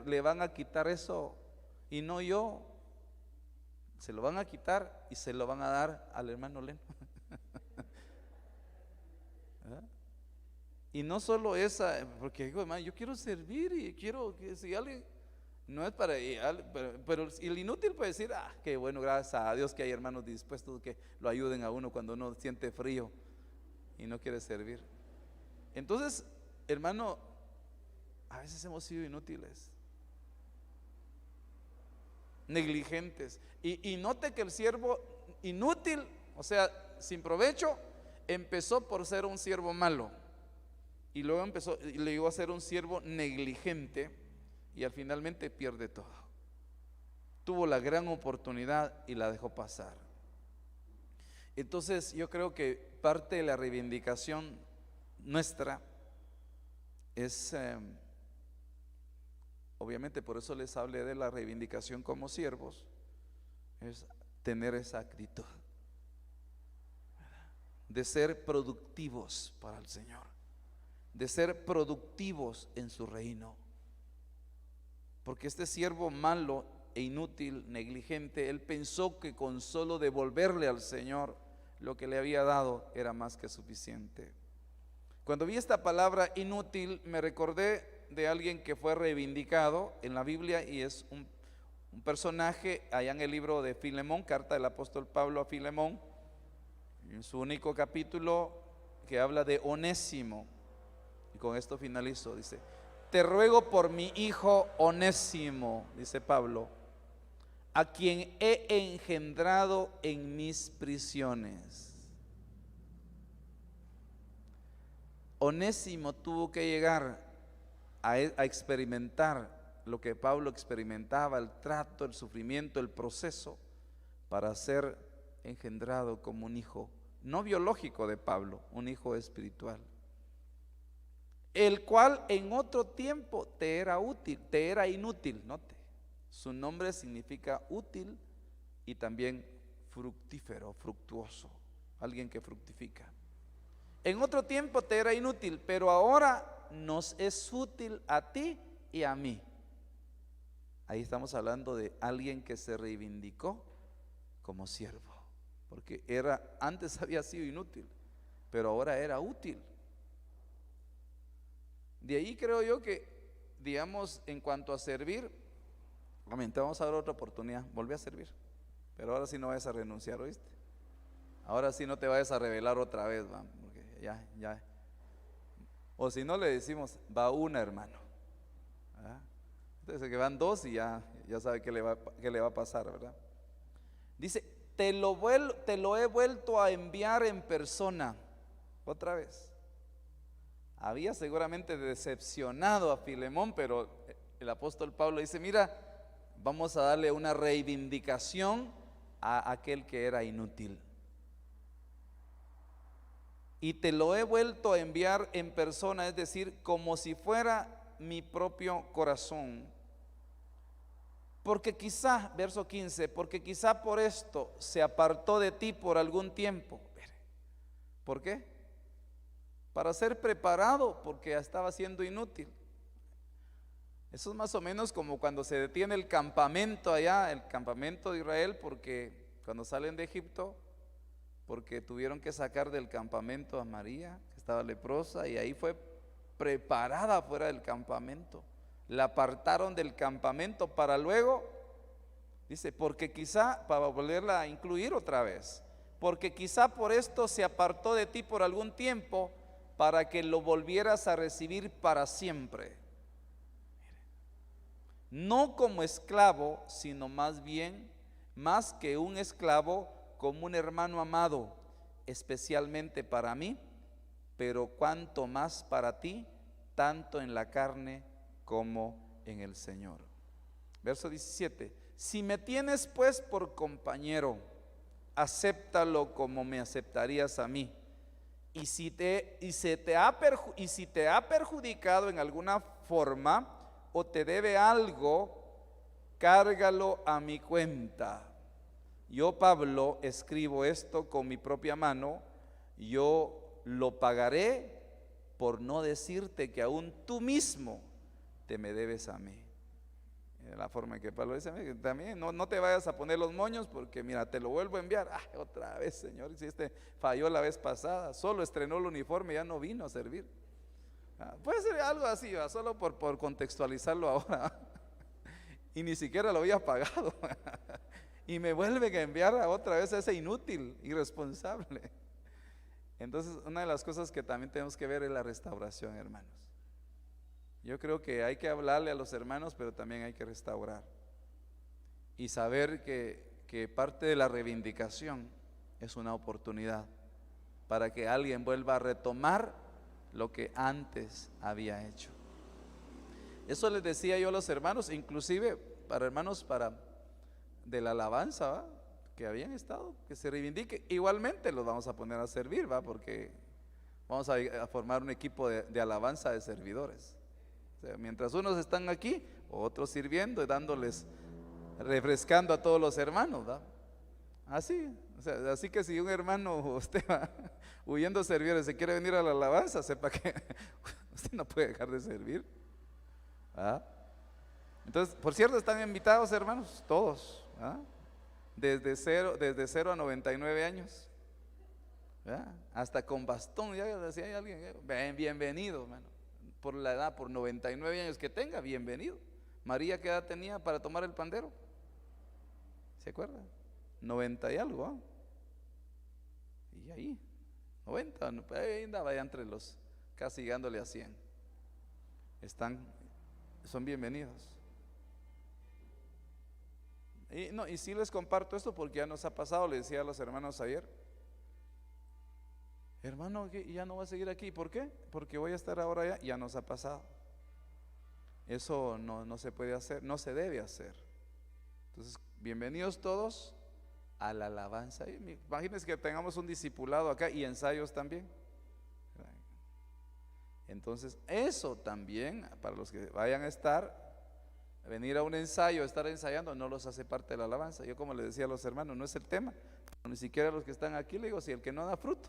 [SPEAKER 1] le van a quitar eso y no yo. Se lo van a quitar y se lo van a dar al hermano Leno. Y no solo esa, porque digo, hermano, yo quiero servir y quiero que si alguien, no es para, pero el inútil puede decir, qué bueno, gracias a Dios que hay hermanos dispuestos que lo ayuden a uno cuando uno siente frío y no quiere servir. Entonces, hermano, a veces hemos sido inútiles, negligentes. Y note que el siervo inútil, o sea, sin provecho, empezó por ser un siervo malo. Y luego le llegó a ser un siervo negligente y al finalmente pierde todo. Tuvo la gran oportunidad y la dejó pasar. Entonces yo creo que parte de la reivindicación nuestra es, obviamente por eso les hablé de la reivindicación como siervos, es tener esa actitud de ser productivos para el Señor, de ser productivos en su reino. Porque este siervo malo e inútil, negligente, él pensó que con solo devolverle al Señor lo que le había dado era más que suficiente. Cuando vi esta palabra inútil, me recordé de alguien que fue reivindicado en la Biblia y es un personaje allá en el libro de Filemón, carta del apóstol Pablo a Filemón, en su único capítulo que habla de Onésimo. Y con esto finalizo, dice: te ruego por mi hijo Onésimo, dice Pablo, a quien he engendrado en mis prisiones. Onésimo tuvo que llegar a experimentar lo que Pablo experimentaba, el trato, el sufrimiento, el proceso, para ser engendrado como un hijo, no biológico de Pablo, un hijo espiritual, el cual en otro tiempo te era útil, te era inútil. Note, su nombre significa útil y también fructífero, fructuoso, alguien que fructifica. En otro tiempo te era inútil, pero ahora nos es útil a ti y a mí. Ahí estamos hablando de alguien que se reivindicó como siervo, porque antes había sido inútil, pero ahora era útil. De ahí creo yo que, digamos, en cuanto a servir, te vamos a dar otra oportunidad, volví a servir, pero ahora sí no vayas a renunciar, ¿oíste? Ahora sí no te vayas a rebelar otra vez, porque ya. O si no le decimos, va una, hermano. Entonces que van dos y ya sabe qué le va a pasar, ¿verdad? Dice, te lo he vuelto a enviar en persona, otra vez. Había seguramente decepcionado a Filemón, pero el apóstol Pablo dice, mira, vamos a darle una reivindicación a aquel que era inútil. Y te lo he vuelto a enviar en persona, es decir, como si fuera mi propio corazón. Porque quizá, verso 15, porque quizá por esto se apartó de ti por algún tiempo. ¿Por qué? Para ser preparado, porque estaba siendo inútil. Eso es más o menos como cuando se detiene el campamento allá, el campamento de Israel, porque cuando salen de Egipto, porque tuvieron que sacar del campamento a María, que estaba leprosa, y ahí fue preparada fuera del campamento. La apartaron del campamento para luego, dice, porque quizá, para volverla a incluir otra vez, porque quizá por esto se apartó de ti por algún tiempo, para que lo volvieras a recibir para siempre. No como esclavo, sino más bien más que un esclavo, como un hermano amado, especialmente para mí, pero cuanto más para ti, tanto en la carne como en el Señor. Verso 17: si me tienes pues por compañero, acéptalo como me aceptarías a mí. Y si te ha perjudicado en alguna forma o te debe algo, cárgalo a mi cuenta. Yo, Pablo, escribo esto con mi propia mano, yo lo pagaré, por no decirte que aún tú mismo te me debes a mí. De la forma en que Pablo dice, también no te vayas a poner los moños, porque mira, te lo vuelvo a enviar. Otra vez, Señor, si este falló la vez pasada, solo estrenó el uniforme, ya no vino a servir. Puede ser algo así, solo por contextualizarlo ahora. Y ni siquiera lo había pagado. Y me vuelven a enviar otra vez a ese inútil, irresponsable. Entonces, una de las cosas que también tenemos que ver es la restauración, hermanos. Yo creo que hay que hablarle a los hermanos, pero también hay que restaurar. Y saber que parte de la reivindicación es una oportunidad para que alguien vuelva a retomar lo que antes había hecho. Eso les decía yo a los hermanos, inclusive para hermanos de la alabanza, ¿va?, que habían estado, que se reivindique. Igualmente los vamos a poner a servir, ¿va?, porque vamos a formar un equipo de alabanza de servidores. O sea, mientras unos están aquí, otros sirviendo y dándoles, refrescando a todos los hermanos, ¿va? Así, o sea, así que si un hermano usted va huyendo a servir y se quiere venir a la alabanza, sepa que usted no puede dejar de servir. ¿Ah? Entonces, por cierto, están invitados, hermanos, todos, ¿ah?, desde 0 a 99 años, ¿verdad?, hasta con bastón. Ya decía hay alguien, bienvenido, hermano, por la edad, por 99 años que tenga, bienvenido. María, ¿qué edad tenía para tomar el pandero? ¿Se acuerda? 90 y algo, ¿ah? Y ahí, 90, ahí andaba ya entre los, casi llegándole a 100. Son bienvenidos. Y sí les comparto esto porque ya nos ha pasado. Le decía a los hermanos ayer, hermano, ya no va a seguir aquí. ¿Por qué? Porque voy a estar ahora allá. Ya nos ha pasado. Eso no se puede hacer, no se debe hacer. Entonces, bienvenidos todos a la alabanza. Imagínense que tengamos un discipulado acá y ensayos también. Entonces, eso también, para los que vayan a venir a un ensayo, estar ensayando, no los hace parte de la alabanza. Yo, como les decía a los hermanos, no es el tema. Ni siquiera los que están aquí, le digo, si el que no da fruto,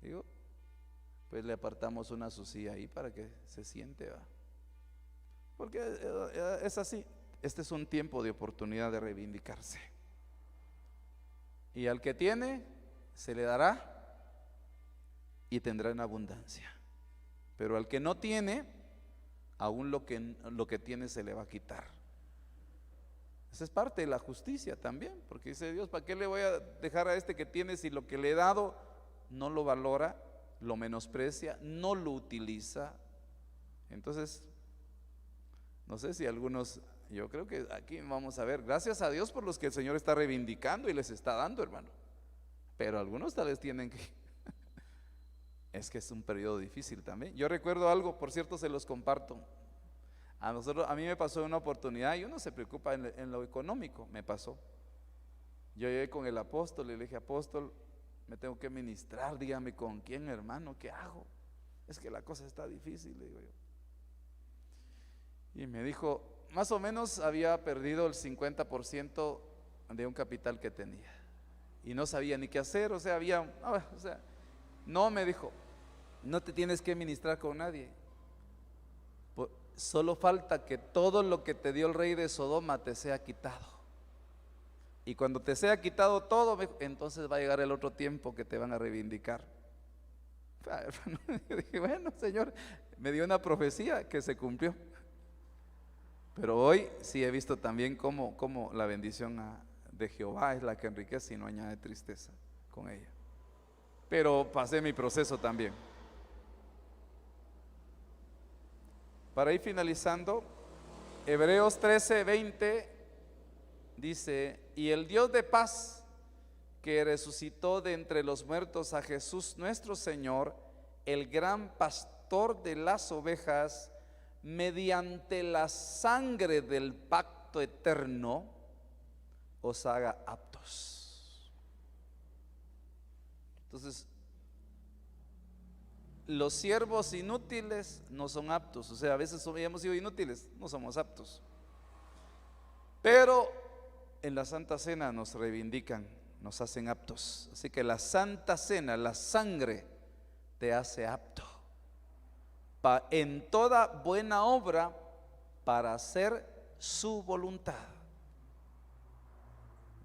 [SPEAKER 1] digo, pues le apartamos una su silla ahí para que se siente, ¿va? Porque es así. Este es un tiempo de oportunidad de reivindicarse. Y al que tiene, se le dará y tendrá en abundancia. Pero al que no tiene, aún lo que tiene se le va a quitar. Esa es parte de la justicia también, porque dice Dios, ¿para qué le voy a dejar a este que tiene si lo que le he dado no lo valora, lo menosprecia, no lo utiliza? Entonces, no sé si algunos, yo creo que aquí vamos a ver, gracias a Dios por los que el Señor está reivindicando y les está dando, hermano. Pero algunos tal vez tienen que es que es un periodo difícil también. Yo recuerdo algo, por cierto, se los comparto. A mí me pasó una oportunidad y uno se preocupa en lo económico. Me pasó. Yo llegué con el apóstol y le dije, apóstol, me tengo que ministrar, dígame con quién, hermano, ¿qué hago? Es que la cosa está difícil, le digo yo. Y me dijo, más o menos había perdido el 50% de un capital que tenía. Y no sabía ni qué hacer, no, me dijo, no te tienes que ministrar con nadie. Solo falta que todo lo que te dio el rey de Sodoma te sea quitado. Y cuando te sea quitado todo, entonces va a llegar el otro tiempo que te van a reivindicar. Yo dije, bueno, Señor, me dio una profecía que se cumplió. Pero hoy sí he visto también cómo la bendición de Jehová es la que enriquece y no añade tristeza con ella. Pero pasé mi proceso también. Para ir finalizando, Hebreos 13:20 dice, y el Dios de paz, que resucitó de entre los muertos a Jesús nuestro Señor, el gran pastor de las ovejas, mediante la sangre del pacto eterno, os haga aptos. Entonces, los siervos inútiles no son aptos. O sea, a veces hemos sido inútiles, no somos aptos. Pero en la Santa Cena nos reivindican, nos hacen aptos. Así que la Santa Cena, la sangre, te hace apto en toda buena obra para hacer su voluntad.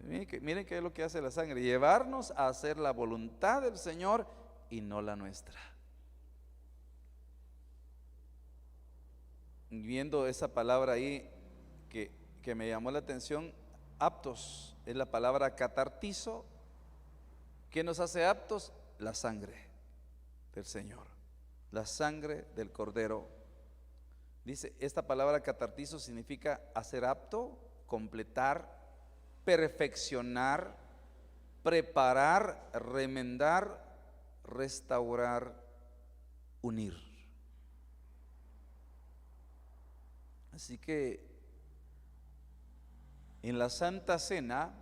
[SPEAKER 1] Miren qué es lo que hace la sangre: llevarnos a hacer la voluntad del Señor y no la nuestra. Viendo esa palabra ahí que me llamó la atención, aptos, es la palabra catartizo. ¿Qué nos hace aptos? La sangre del Señor, la sangre del Cordero. Dice, esta palabra catartizo significa hacer apto, completar, perfeccionar, preparar, remendar, restaurar, unir. Así que en la Santa Cena,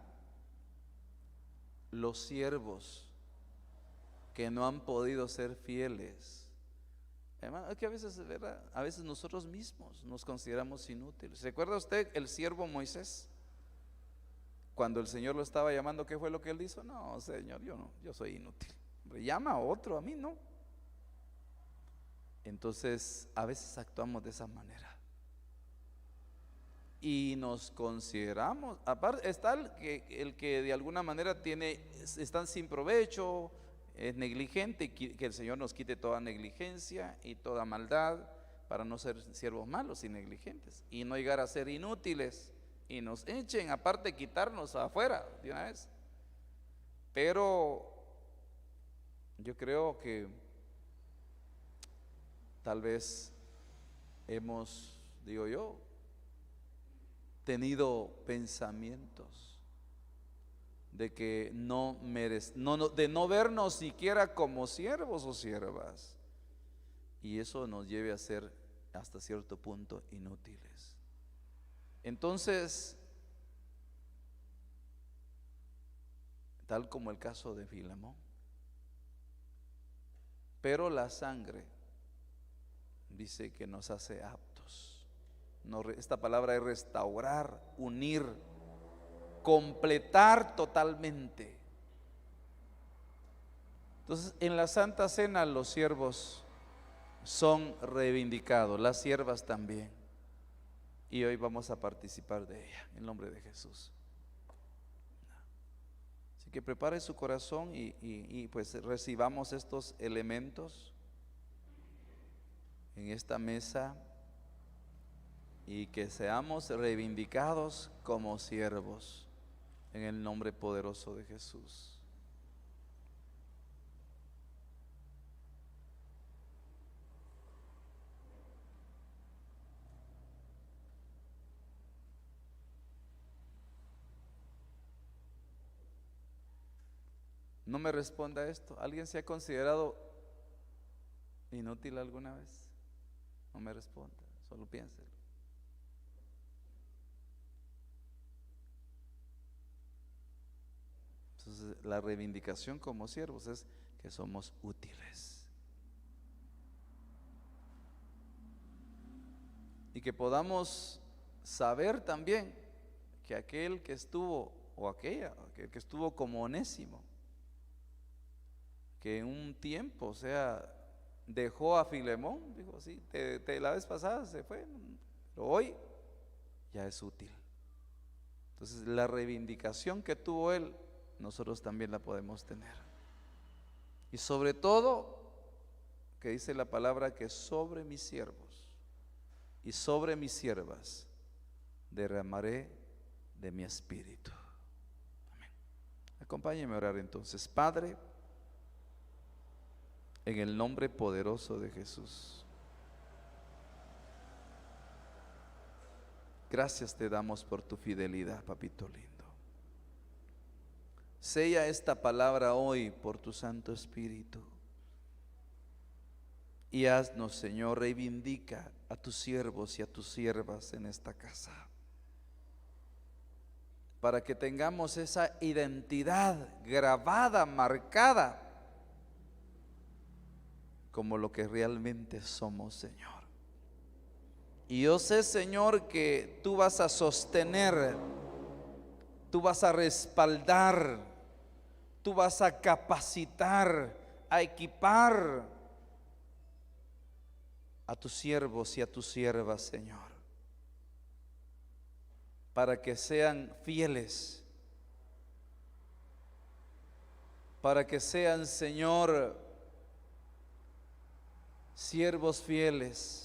[SPEAKER 1] los siervos que no han podido ser fieles, hermano, es que a veces, ¿verdad? A veces nosotros mismos nos consideramos inútiles. ¿Se acuerda usted el siervo Moisés? Cuando el Señor lo estaba llamando, ¿qué fue lo que él hizo? No, Señor, yo soy inútil. Hombre, llama a otro, a mí no. Entonces, a veces actuamos de esa manera. Y nos consideramos, aparte está el que de alguna manera están sin provecho, es negligente, y que el Señor nos quite toda negligencia y toda maldad para no ser siervos malos y negligentes y no llegar a ser inútiles y nos echen, aparte quitarnos afuera de una vez. Pero yo creo que tal vez hemos, digo yo, tenido pensamientos de que de no vernos siquiera como siervos o siervas, y eso nos lleve a ser hasta cierto punto inútiles. Entonces, tal como el caso de Filemón, pero la sangre dice que nos hace aptos. Esta palabra es restaurar, unir, completar totalmente. Entonces, en la Santa Cena los siervos son reivindicados, las siervas también. Y hoy vamos a participar de ella, en nombre de Jesús. Así que prepare su corazón y pues recibamos estos elementos en esta mesa y que seamos reivindicados como siervos en el nombre poderoso de Jesús. No me responda esto. ¿Alguien se ha considerado inútil alguna vez? No me responda, solo piénselo. Entonces, la reivindicación como siervos es que somos útiles y que podamos saber también que aquel que estuvo, o aquella que estuvo como Onésimo, que en un tiempo, o sea, dejó a Filemón, dijo, sí, la vez pasada se fue, pero hoy ya es útil. Entonces, la reivindicación que tuvo él, nosotros también la podemos tener. Y sobre todo, que dice la palabra, que sobre mis siervos y sobre mis siervas derramaré de mi espíritu. Amén. Acompáñenme a orar entonces. Padre, en el nombre poderoso de Jesús, gracias te damos por tu fidelidad, papito lindo. Sella esta palabra hoy por tu Santo Espíritu. Y haznos, Señor, reivindica a tus siervos y a tus siervas en esta casa, para que tengamos esa identidad grabada, marcada, como lo que realmente somos, Señor. Y yo sé, Señor, que tú vas a sostener, tú vas a respaldar, tú vas a capacitar, a equipar a tus siervos y a tus siervas, Señor, para que sean fieles, para que sean, Señor, siervos fieles,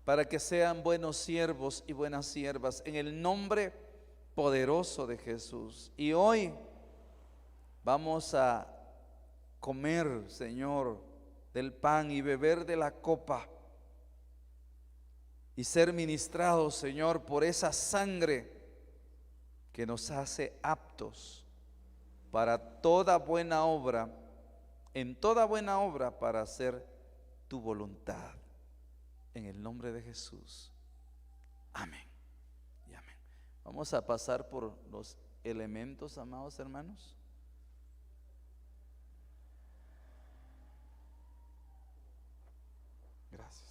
[SPEAKER 1] para que sean buenos siervos y buenas siervas, en el nombre poderoso de Jesús. Y hoy vamos a comer, Señor, del pan y beber de la copa y ser ministrados, Señor, por esa sangre que nos hace aptos para toda buena obra, en toda buena obra, para hacer tu voluntad. En el nombre de Jesús. Amén y amén. Vamos a pasar por los elementos, amados hermanos. Gracias.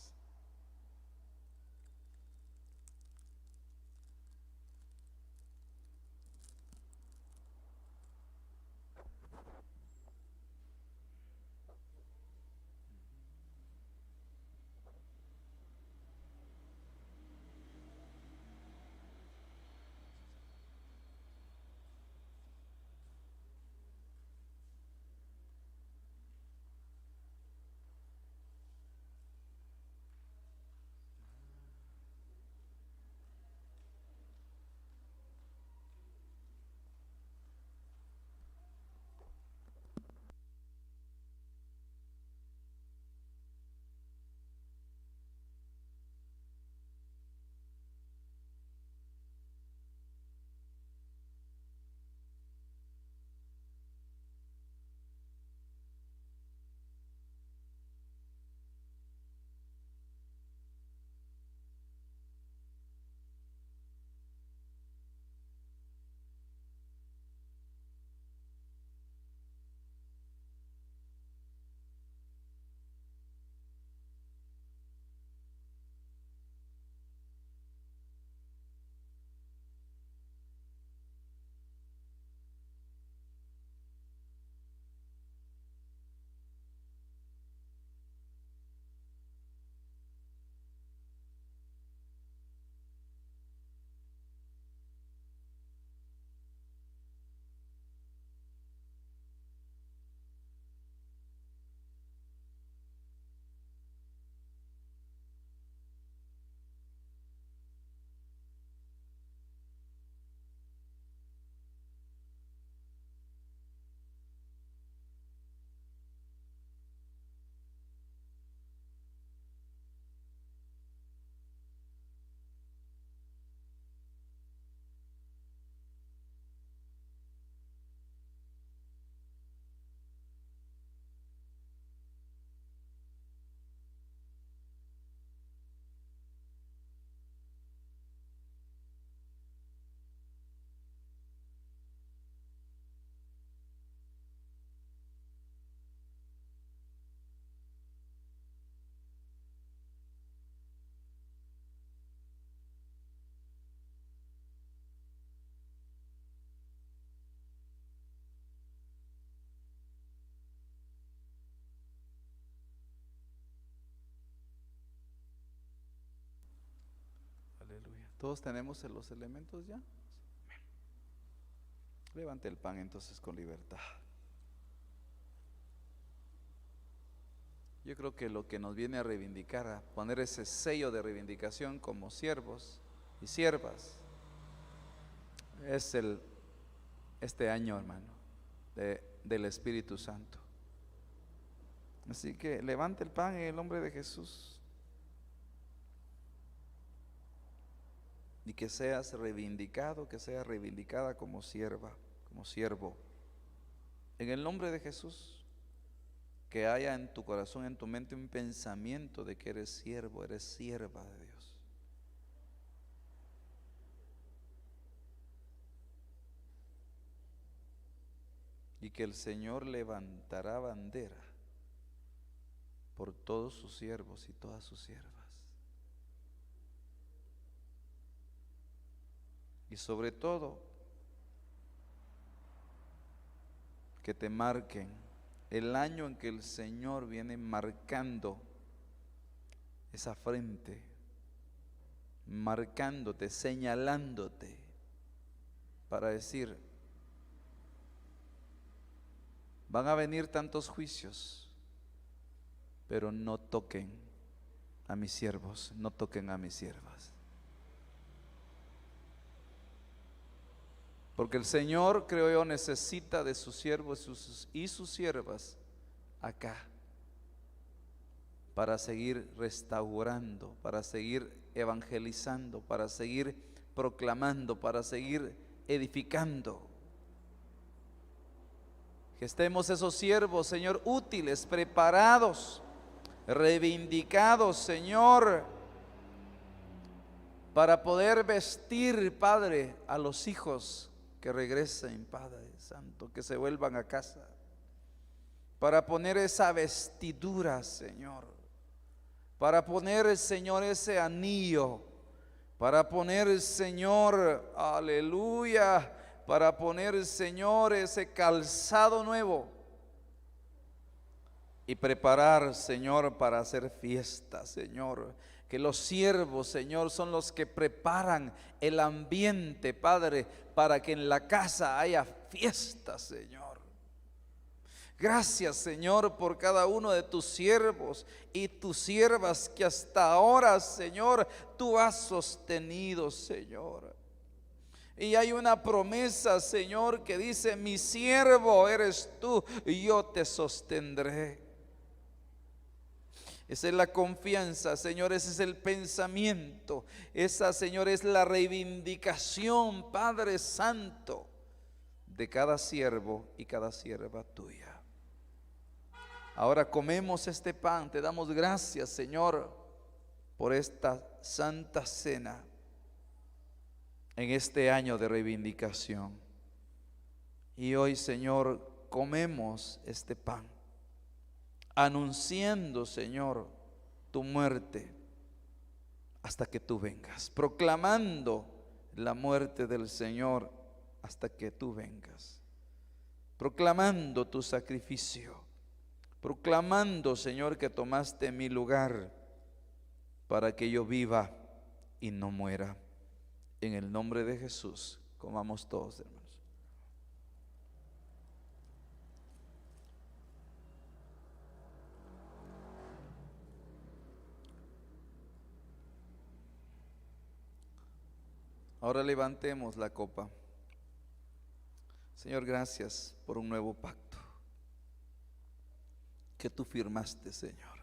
[SPEAKER 1] Aleluya. ¿Todos tenemos los elementos ya? Levante el pan entonces con libertad. Yo creo que lo que nos viene a reivindicar, a poner ese sello de reivindicación como siervos y siervas, es este año, hermano, del Espíritu Santo. Así que levante el pan en el nombre de Jesús. y que seas reivindicado, que seas reivindicada como sierva, como siervo. En el nombre de Jesús, que haya en tu corazón, en tu mente, un pensamiento de que eres siervo, eres sierva de Dios. Y que el Señor levantará bandera por todos sus siervos y todas sus siervas. Y sobre todo, que te marquen el año en que el Señor viene marcando esa frente, marcándote, señalándote, para decir, van a venir tantos juicios, pero no toquen a mis siervos, no toquen a mis siervas. Porque el Señor, creo yo, necesita de sus siervos y sus siervas acá, para seguir restaurando, para seguir evangelizando, para seguir proclamando, para seguir edificando. Que estemos esos siervos, Señor, útiles, preparados, reivindicados, Señor, para poder vestir, Padre, a los hijos que regresen, Padre Santo, que se vuelvan a casa, para poner esa vestidura, Señor, para poner, Señor, ese anillo, para poner, Señor, aleluya, para poner, Señor, ese calzado nuevo y preparar, Señor, para hacer fiesta, Señor. Que los siervos, Señor, son los que preparan el ambiente, Padre, para que en la casa haya fiesta, Señor. Gracias, Señor, por cada uno de tus siervos y tus siervas que hasta ahora, Señor, tú has sostenido, Señor. Y hay una promesa, Señor, que dice: mi siervo eres tú y yo te sostendré. Esa es la confianza, Señor, ese es el pensamiento. Esa, Señor, es la reivindicación, Padre Santo, de cada siervo y cada sierva tuya. Ahora comemos este pan, te damos gracias, Señor, por esta santa cena en este año de reivindicación. Y hoy, Señor, comemos este pan, anunciando, Señor, tu muerte hasta que tú vengas, proclamando la muerte del Señor hasta que tú vengas, proclamando tu sacrificio, proclamando, Señor, que tomaste mi lugar para que yo viva y no muera. En el nombre de Jesús, comamos todos, hermanos. Ahora levantemos la copa. Señor, gracias por un nuevo pacto que tú firmaste, Señor.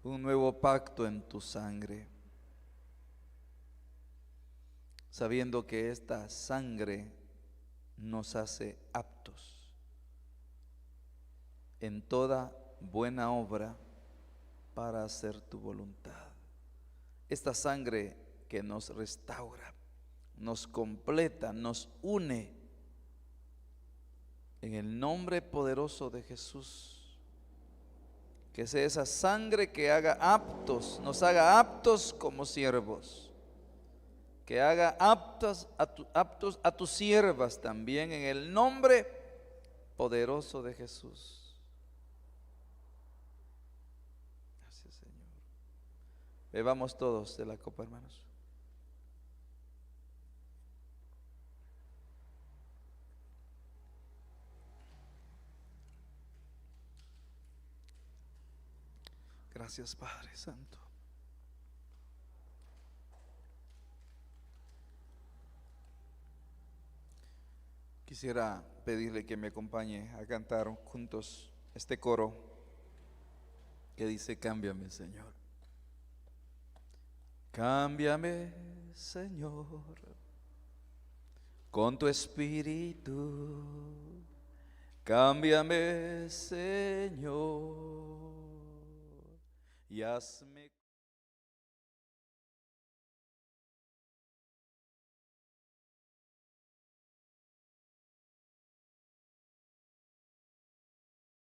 [SPEAKER 1] Un nuevo pacto en tu sangre, sabiendo que esta sangre nos hace aptos en toda buena obra para hacer tu voluntad. Esta sangre que nos restaura, nos completa, nos une en el nombre poderoso de Jesús. Que sea esa sangre que haga aptos, nos haga aptos como siervos, que haga aptos a tus siervas también, en el nombre poderoso de Jesús. Gracias, Señor. Bebamos todos de la copa, hermanos. Gracias, Padre Santo. Quisiera pedirle que me acompañe a cantar juntos este coro. que dice: cámbiame, Señor. Cámbiame, Señor, con tu espíritu. Cámbiame, Señor, y hazme